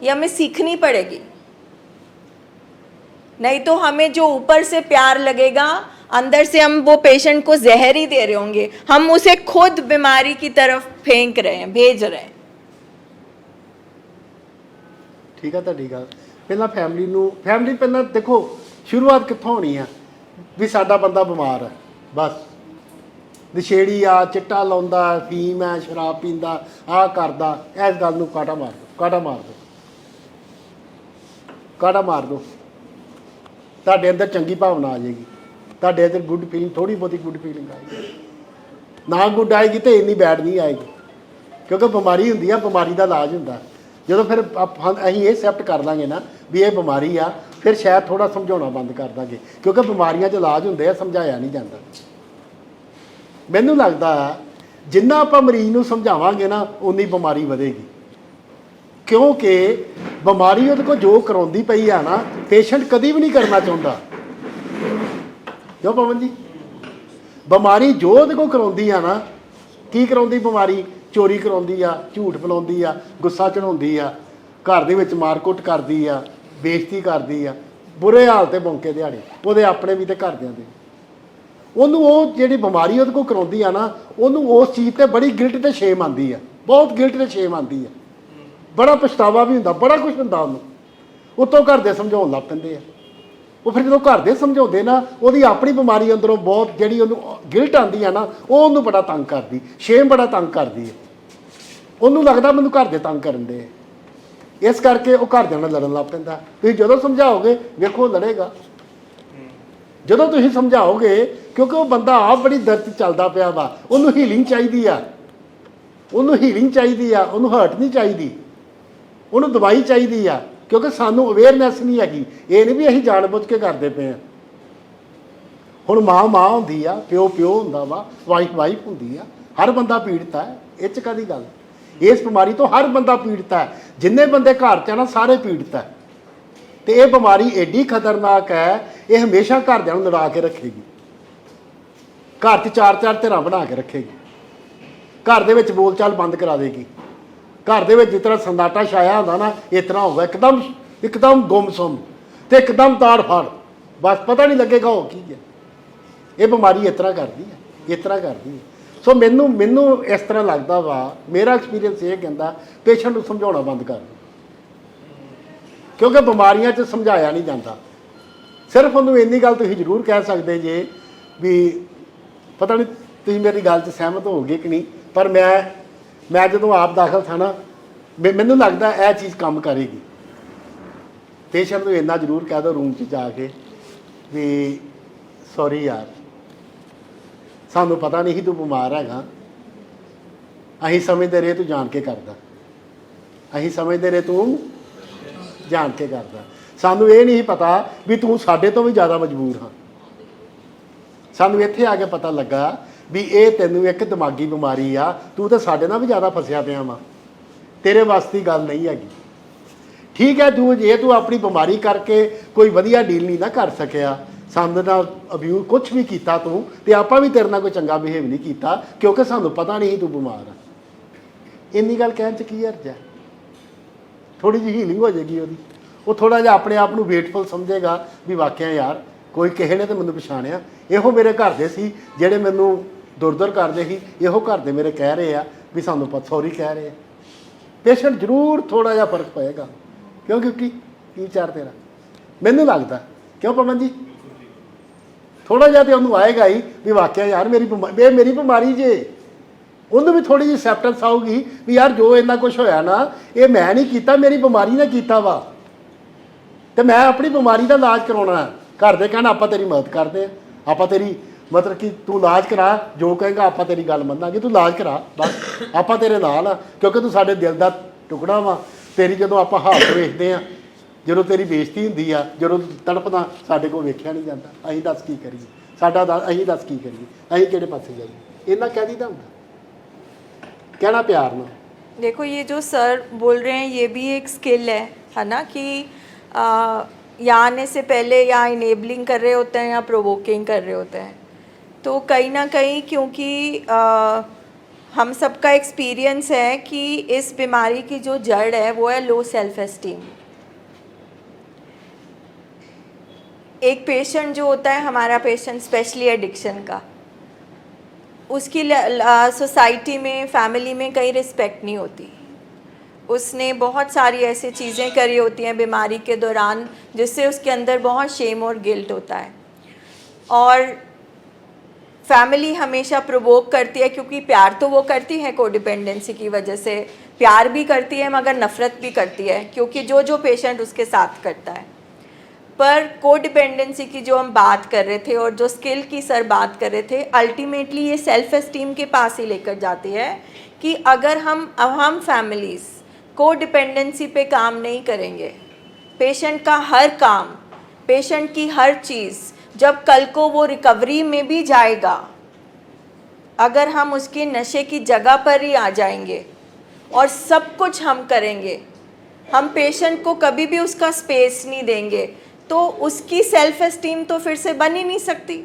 ये हमें सीखनी पड़ेगी। नहीं तो हमें जो ऊपर से प्यार लगेगा, अंदर से हम वो पेशेंट को जहर ही दे रहे होंगे, हम उसे खुद बीमारी की तरफ फेंक रहे हैं, भेज रहे हैं। ਠੀਕ ਆ ਤੁਹਾਡੀ ਗੱਲ। ਪਹਿਲਾਂ ਫੈਮਿਲੀ ਪਹਿਲਾਂ ਦੇਖੋ ਸ਼ੁਰੂਆਤ ਕਿੱਥੋਂ ਹੋਣੀ ਆ ਵੀ ਸਾਡਾ ਬੰਦਾ ਬਿਮਾਰ ਹੈ, ਬਸ ਨਸ਼ੇੜੀ ਆ, ਚਿੱਟਾ ਲਾਉਂਦਾ, ਫੀਮ ਹੈ, ਸ਼ਰਾਬ ਪੀਂਦਾ, ਆਹ ਕਰਦਾ, ਇਸ ਗੱਲ ਨੂੰ ਕਾਟਾ ਮਾਰ ਦਿਓ। ਤੁਹਾਡੇ ਅੰਦਰ ਚੰਗੀ ਭਾਵਨਾ ਆ ਜਾਏਗੀ, ਤੁਹਾਡੇ ਅੰਦਰ ਗੁੱਡ ਫੀਲਿੰਗ, ਥੋੜੀ ਬਹੁਤੀ ਗੁੱਡ ਫੀਲਿੰਗ ਆਏਗੀ। ਨਾ ਗੁੱਡ ਆਏਗੀ ਤੇ ਇੰਨੀ ਬੈਡ ਨਹੀਂ ਆਏਗੀ, ਕਿਉਂਕਿ ਬਿਮਾਰੀ ਹੁੰਦੀ ਆ, ਬਿਮਾਰੀ ਦਾ ਇਲਾਜ ਹੁੰਦਾ। ਜਦੋਂ ਫਿਰ ਅਸੀਂ ਇਹ ਐਕਸੈਪਟ ਕਰ ਲਾਂਗੇ ਨਾ ਵੀ ਇਹ ਬਿਮਾਰੀ ਆ, ਫਿਰ ਸ਼ਾਇਦ ਥੋੜਾ ਸਮਝਾਉਣਾ ਬੰਦ ਕਰ ਦਾਂਗੇ, ਕਿਉਂਕਿ ਬਿਮਾਰੀਆਂ 'ਚ ਇਲਾਜ ਹੁੰਦੇ ਆ, ਸਮਝਾਇਆ ਨਹੀਂ ਜਾਂਦਾ। ਮੈਨੂੰ ਲੱਗਦਾ ਜਿੰਨਾ ਆਪਾਂ ਮਰੀਜ਼ ਨੂੰ ਸਮਝਾਵਾਂਗੇ ਨਾ ਉਨੀ ਬਿਮਾਰੀ ਵਧੇਗੀ, ਕਿਉਂਕਿ ਬਿਮਾਰੀ ਉਹਦੇ ਕੋਲ ਜੋ ਕਰਾਉਂਦੀ ਪਈ ਆ ਨਾ, ਪੇਸ਼ੈਂਟ ਕਦੀ ਵੀ ਨਹੀਂ ਕਰਨਾ ਚਾਹੁੰਦਾ। ਕਿਉਂ ਪਵਨ ਜੀ? ਬਿਮਾਰੀ ਜੋ ਉਹਦੇ ਕੋਲ ਕਰਾਉਂਦੀ ਆ ਨਾ, ਕੀ ਕਰਾਉਂਦੀ ਬਿਮਾਰੀ? ਚੋਰੀ ਕਰਾਉਂਦੀ ਆ, ਝੂਠ ਬੁਲਾਉਂਦੀ ਆ, ਗੁੱਸਾ ਚੜਾਉਂਦੀ ਆ, ਘਰ ਦੇ ਵਿੱਚ ਮਾਰਕੁੱਟ ਕਰਦੀ ਆ, ਬੇਇੱਜ਼ਤੀ ਕਰਦੀ ਆ, ਬੁਰੇ ਹਾਲ ਤੇ ਬੌਂਕੇ ਦਿਹਾੜੇ, ਉਹਦੇ ਆਪਣੇ ਵੀ ਤੇ ਘਰਦਿਆਂ ਦੇ। ਉਹਨੂੰ ਉਹ ਜਿਹੜੀ ਬਿਮਾਰੀ ਉਹਦੇ ਕੋਲ ਕਰਾਉਂਦੀ ਆ ਨਾ, ਉਹਨੂੰ ਉਸ ਚੀਜ਼ ਤੇ ਬੜੀ ਗਿਲਟ ਤੇ ਸ਼ੇਮ ਆਉਂਦੀ ਆ, ਬਹੁਤ ਗਿਲਟ ਤੇ ਸ਼ੇਮ ਆਉਂਦੀ ਆ, ਬੜਾ ਪਛਤਾਵਾ ਵੀ ਹੁੰਦਾ, ਬੜਾ ਕੁਝ ਹੁੰਦਾ ਉਹਨੂੰ। ਉੱਤੋਂ ਘਰ ਦੇ ਸਮਝਾਉਣ ਲੱਗ ਪੈਂਦੇ ਆ। ਉਹ ਫਿਰ ਜਦੋਂ ਘਰ ਦੇ ਸਮਝਾਉਂਦੇ ਨਾ, ਉਹਦੀ ਆਪਣੀ ਬਿਮਾਰੀ ਅੰਦਰੋਂ ਬਹੁਤ ਜਿਹੜੀ ਉਹਨੂੰ ਗਿਲਟ ਆਉਂਦੀ ਆ ਨਾ, ਉਹ ਉਹਨੂੰ ਬੜਾ ਤੰਗ ਕਰਦੀ, ਸ਼ੇਮ ਬੜਾ ਤੰਗ ਕਰਦੀ ਹੈ। ਉਹਨੂੰ ਲੱਗਦਾ ਮੈਨੂੰ ਘਰ ਦੇ ਤੰਗ ਕਰਨ ਦੇ, ਇਸ ਕਰਕੇ ਉਹ ਘਰਦਿਆਂ ਨਾਲ ਲੜਨ ਲੱਗ ਪੈਂਦਾ। ਤੁਸੀਂ ਜਦੋਂ ਸਮਝਾਓਗੇ ਵੇਖੋ ਲੜੇਗਾ। ਜਦੋਂ ਤੁਸੀਂ ਸਮਝਾਓਗੇ, ਕਿਉਂਕਿ ਉਹ ਬੰਦਾ ਆਪ ਬੜੀ ਦਰਦ ਚੱਲਦਾ ਪਿਆ ਵਾ, ਉਹਨੂੰ ਹੀਲਿੰਗ ਚਾਹੀਦੀ ਆ, ਉਹਨੂੰ ਹੀਲਿੰਗ ਚਾਹੀਦੀ ਆ, ਉਹਨੂੰ ਹਰਟ ਨਹੀਂ ਚਾਹੀਦੀ, ਉਹਨੂੰ ਦਵਾਈ ਚਾਹੀਦੀ ਆ, ਕਿਉਂਕਿ ਸਾਨੂੰ ਅਵੇਅਰਨੈਸ ਨਹੀਂ ਹੈਗੀ। ਇਹ ਨਹੀਂ ਵੀ ਅਸੀਂ ਜਾਣਬੁੱਝ ਕੇ ਕਰਦੇ ਪਏ ਹਾਂ। ਹੁਣ ਮਾਂ ਹੁੰਦੀ ਆ, ਪਿਓ ਹੁੰਦਾ ਵਾ, ਵਾਈਫ ਹੁੰਦੀ ਆ, ਹਰ ਬੰਦਾ ਪੀੜਤ ਹੈ, ਇਹ 'ਚ ਕਾਹਦੀ ਗੱਲ? ਇਸ ਬਿਮਾਰੀ ਤੋਂ ਹਰ ਬੰਦਾ ਪੀੜਤ ਹੈ, ਜਿੰਨੇ ਬੰਦੇ ਘਰ 'ਚ ਆ ਨਾ ਸਾਰੇ ਪੀੜਤ ਹੈ। ਤੇ ਇਹ ਬਿਮਾਰੀ ਐਡੀ ਖਤਰਨਾਕ ਹੈ, ਇਹ ਹਮੇਸ਼ਾ ਘਰਦਿਆਂ ਨੂੰ ਲੜਾ ਕੇ ਰੱਖੇਗੀ, ਘਰ 'ਚ ਚਾਰ ਧਿਰਾਂ ਬਣਾ ਕੇ ਰੱਖੇਗੀ, ਘਰ ਦੇ ਵਿੱਚ ਬੋਲਚਾਲ ਬੰਦ ਕਰਾ ਦੇਗੀ, ਘਰ ਦੇ ਵਿੱਚ ਜਿਸ ਤਰ੍ਹਾਂ ਸੰਦਾਟਾ ਛਾਇਆ ਹੁੰਦਾ ਨਾ, ਇਸ ਤਰ੍ਹਾਂ ਹੋਗਾ, ਇੱਕਦਮ ਗੁੰਮਸੁੰਮ ਤੇ ਇੱਕਦਮ ਤਾੜ ਫਾੜ, ਬਸ ਪਤਾ ਨਹੀਂ ਲੱਗੇਗਾ ਉਹ ਕੀ ਹੈ। ਇਹ ਬਿਮਾਰੀ ਇਸ ਤਰ੍ਹਾਂ ਕਰਦੀ ਹੈ, ਇਸ ਤਰ੍ਹਾਂ ਕਰਦੀ ਹੈ। ਸੋ ਮੈਨੂੰ ਇਸ ਤਰ੍ਹਾਂ ਲੱਗਦਾ ਵਾ, ਮੇਰਾ ਐਕਸਪੀਰੀਅੰਸ ਇਹ ਕਹਿੰਦਾ ਪੇਸ਼ੈਂਟ ਨੂੰ ਸਮਝਾਉਣਾ ਬੰਦ ਕਰ ਦਿਓ, ਕਿਉਂਕਿ ਬਿਮਾਰੀਆਂ 'ਚ ਸਮਝਾਇਆ ਨਹੀਂ ਜਾਂਦਾ। ਸਿਰਫ ਉਹਨੂੰ ਇੰਨੀ ਗੱਲ ਤੁਸੀਂ ਜ਼ਰੂਰ ਕਹਿ ਸਕਦੇ ਜੇ ਵੀ, ਪਤਾ ਨਹੀਂ ਤੁਸੀਂ ਮੇਰੀ ਗੱਲ 'ਚ ਸਹਿਮਤ ਹੋਵੋਗੇ ਕਿ ਨਹੀਂ, ਪਰ ਮੈਂ ਜਦੋਂ ਆਪ ਦਾਖਲ ਥਾ ਨਾ, ਮੈਨੂੰ ਲੱਗਦਾ ਇਹ ਚੀਜ਼ ਕੰਮ ਕਰੇਗੀ। ਪੇਸ਼ੈਂਟ ਨੂੰ ਇੰਨਾ ਜ਼ਰੂਰ ਕਹਿ ਦਿਓ ਰੂਮ 'ਚ ਜਾ ਕੇ ਵੀ ਸੌਰੀ ਯਾਰ, ਸਾਨੂੰ ਪਤਾ ਨਹੀਂ ਸੀ ਤੂੰ ਬਿਮਾਰ ਹੈਗਾ, ਅਸੀਂ ਸਮਝਦੇ ਰਹੇ ਤੂੰ ਜਾਣ ਕੇ ਕਰਦਾ, ਅਸੀਂ ਸਮਝਦੇ ਰਹੇ ਤੂੰ ਜਾਣ ਕੇ ਕਰਦਾ, ਸਾਨੂੰ ਇਹ ਨਹੀਂ ਪਤਾ ਵੀ ਤੂੰ ਸਾਡੇ ਤੋਂ ਵੀ ਜ਼ਿਆਦਾ ਮਜਬੂਰ ਹਾਂ। ਸਾਨੂੰ ਇੱਥੇ ਆ ਕੇ ਪਤਾ ਲੱਗਾ ਵੀ ਇਹ ਤੈਨੂੰ ਇੱਕ ਦਿਮਾਗੀ ਬਿਮਾਰੀ ਆ, ਤੂੰ ਤਾਂ ਸਾਡੇ ਨਾਲ ਵੀ ਜ਼ਿਆਦਾ ਫਸਿਆ ਪਿਆ ਵਾ, ਤੇਰੇ ਵਾਸਤੇ ਗੱਲ ਨਹੀਂ ਹੈਗੀ। ਠੀਕ ਹੈ, ਜੇ ਤੂੰ ਆਪਣੀ ਬਿਮਾਰੀ ਕਰਕੇ ਕੋਈ ਵਧੀਆ ਡੀਲ ਨਹੀਂ ਨਾ ਕਰ ਸਕਿਆ, ਸਾਡੇ ਨਾਲ ਅਬਿਊਜ਼ ਕੁਛ ਵੀ ਕੀਤਾ ਤੂੰ, ਤੇ ਆਪਾਂ ਵੀ ਤੇਰੇ ਨਾਲ ਕੋਈ ਚੰਗਾ ਬਿਹੇਵ ਨਹੀਂ ਕੀਤਾ, ਕਿਉਂਕਿ ਸਾਨੂੰ ਪਤਾ ਨਹੀਂ ਸੀ ਤੂੰ ਬਿਮਾਰ ਆ। ਇੰਨੀ ਗੱਲ ਕਹਿਣ 'ਚ ਕੀ ਹਰਜ ਹੈ? ਥੋੜੀ ਜਿਹੀ ਹੀਲਿੰਗ ਹੋ ਜਾਏਗੀ ਉਹਦੀ, ਉਹ ਥੋੜਾ ਜਿਹਾ ਆਪਣੇ ਆਪ ਨੂੰ ਵੇਟਫੁਲ ਸਮਝੇਗਾ ਵੀ ਵਾਕਿਆ ਯਾਰ ਕੋਈ ਕਿਸੇ ਨੇ ਤਾਂ ਮੈਨੂੰ ਪਛਾਣਿਆ। ਇਹੋ ਮੇਰੇ ਘਰ ਦੇ ਸੀ ਜਿਹੜੇ ਮੈਨੂੰ ਦੁਰ ਕਰਦੇ ਸੀ, ਇਹੋ ਘਰ ਦੇ ਮੇਰੇ ਕਹਿ ਰਹੇ ਆ ਵੀ ਸਾਨੂੰ ਸੌਰੀ ਕਹਿ ਰਹੇ ਆ। ਪੇਸ਼ੈਂਟ ਜ਼ਰੂਰ ਥੋੜਾ ਜਿਹਾ ਫਰਕ ਪਏਗਾ, ਕਿਉਂਕਿ ਕੀ ਵਿਚਾਰ ਤੇਰਾ, ਮੈਨੂੰ ਲੱਗਦਾ, ਕਿਉਂ ਪਵਨ ਜੀ? ਥੋੜਾ ਜਿਹਾ ਤੇ ਉਹਨੂੰ ਆਏਗਾ ਹੀ ਵੀ ਵਾਕਿਆ ਯਾਰ ਮੇਰੀ ਬਿਮਾਰੀ ਜੇ, ਉਹਨੂੰ ਵੀ ਥੋੜੀ ਜਿਹੀ ਐਕਸੈਪਟੈਂਸ ਆਊਗੀ ਵੀ ਯਾਰ ਜੋ ਇੰਨਾ ਕੁਝ ਹੋਇਆ ਨਾ, ਇਹ ਮੈਂ ਨਹੀਂ ਕੀਤਾ, ਮੇਰੀ ਬਿਮਾਰੀ ਨੇ ਕੀਤਾ ਵਾ, ਤੇ ਮੈਂ ਆਪਣੀ ਬਿਮਾਰੀ ਦਾ ਇਲਾਜ ਕਰਾਉਣਾ। ਘਰ ਦੇ ਕਹਿਣ ਆਪਾਂ ਤੇਰੀ ਮਦਦ ਕਰਦੇ ਆ, ਆਪਾਂ ਤੇਰੀ ਮਤਲਬ ਕਿ ਤੂੰ ਇਲਾਜ ਕਰਾ, ਜੋ ਕਹੇਗਾ ਆਪਾਂ ਤੇਰੀ ਗੱਲ ਮੰਨਾਂਗੇ, ਤੂੰ ਇਲਾਜ ਕਰਾ, ਬਸ ਆਪਾਂ ਤੇਰੇ ਨਾਲ ਆ, ਕਿਉਂਕਿ ਤੂੰ ਸਾਡੇ ਦਿਲ ਦਾ ਟੁਕੜਾ ਵਾ। ਤੇਰੀ ਜਦੋਂ ਆਪਾਂ ਹਾਲਤ ਵੇਖਦੇ ਆ, ਜਦੋਂ ਤੇਰੀ ਬੇਇੱਜ਼ਤੀ ਹੁੰਦੀ ਆ, ਜਦੋਂ ਤੜਪਦਾ, ਸਾਡੇ ਕੋਲ ਵੇਖਿਆ ਨਹੀਂ ਜਾਂਦਾ, ਅਸੀਂ ਦੱਸ ਕੀ ਕਰੀਏ, ਅਸੀਂ ਦੱਸ ਕੀ ਕਰੀਏ, ਅਸੀਂ ਕਿਹੜੇ ਪਾਸੇ ਜਾਈਏ? ਇੰਨਾ ਕਹਿ ਦੀਦਾ ਹੁੰਦਾ, कहना प्यार में। देखो ये जो सर बोल रहे हैं ये भी एक स्किल है ना, कि यहाँ आने से पहले या इनेबलिंग कर रहे होते हैं या प्रोवोकिंग कर रहे होते हैं, तो कहीं ना कहीं क्योंकि हम सबका एक्सपीरियंस है कि इस बीमारी की जो जड़ है वो है लो सेल्फ एस्टीम। एक पेशेंट जो होता है, हमारा पेशेंट स्पेशली एडिक्शन का, उसकी सोसाइटी में, फैमिली में कहीं रिस्पेक्ट नहीं होती। उसने बहुत सारी ऐसी चीज़ें करी होती हैं बीमारी के दौरान जिससे उसके अंदर बहुत शेम और गिल्ट होता है, और फैमिली हमेशा प्रोवोक करती है, क्योंकि प्यार तो वो करती है, कोडिपेंडेंसी की वजह से प्यार भी करती है मगर नफ़रत भी करती है, क्योंकि जो पेशेंट उसके साथ करता है। पर कोडिपेंडेंसी की जो हम बात कर रहे थे और जो स्किल की सर बात कर रहे थे, अल्टीमेटली ये सेल्फ एस्टीम के पास ही लेकर जाती है कि अगर हम फैमिलीज़ कोडिपेंडेंसी पे काम नहीं करेंगे पेशेंट का हर काम, पेशेंट की हर चीज़, जब कल को वो रिकवरी में भी जाएगा, अगर हम उसकी नशे की जगह पर ही आ जाएंगे और सब कुछ हम करेंगे, हम पेशेंट को कभी भी उसका स्पेस नहीं देंगे, तो उसकी सेल्फ एस्टीम तो फिर से बन ही नहीं सकती।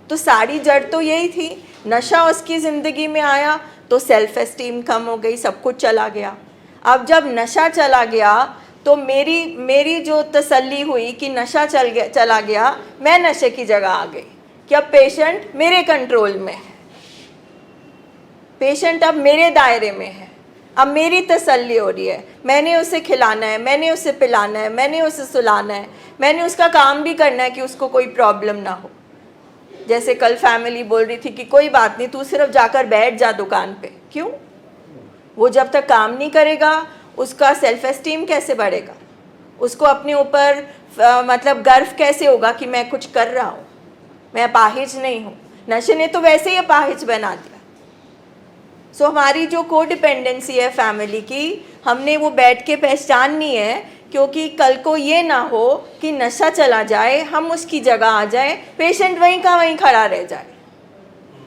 तो सारी जड़ तो यही थी, नशा उसकी ज़िंदगी में आया तो सेल्फ एस्टीम कम हो गई, सब कुछ चला गया। अब जब नशा चला गया तो मेरी जो तसल्ली हुई कि नशा चला गया, मैं नशे की जगह आ गई कि अब पेशेंट मेरे कंट्रोल में है, पेशेंट अब मेरे दायरे में है, अब मेरी तसल्ली हो रही है, मैंने उसे खिलाना है, मैंने उसे पिलाना है, मैंने उसे सुलाना है, मैंने उसका काम भी करना है कि उसको कोई प्रॉब्लम ना हो। जैसे कल फैमिली बोल रही थी कि कोई बात नहीं, तू सिर्फ जाकर बैठ जा दुकान पे। क्यों? वो जब तक काम नहीं करेगा उसका सेल्फ एस्टीम कैसे बढ़ेगा, उसको अपने ऊपर मतलब गर्व कैसे होगा कि मैं कुछ कर रहा हूँ, मैं अपाहिज नहीं हूँ। नशे ने तो वैसे ही अपाहिज बना दिया। सो हमारी जो कोडिपेंडेंसी है फैमिली की, हमने वो बैठ के पहचाननी है, क्योंकि कल को ये ना हो कि नशा चला जाए, हम उसकी जगह आ जाए, पेशेंट वहीं का वहीं खड़ा रह जाए।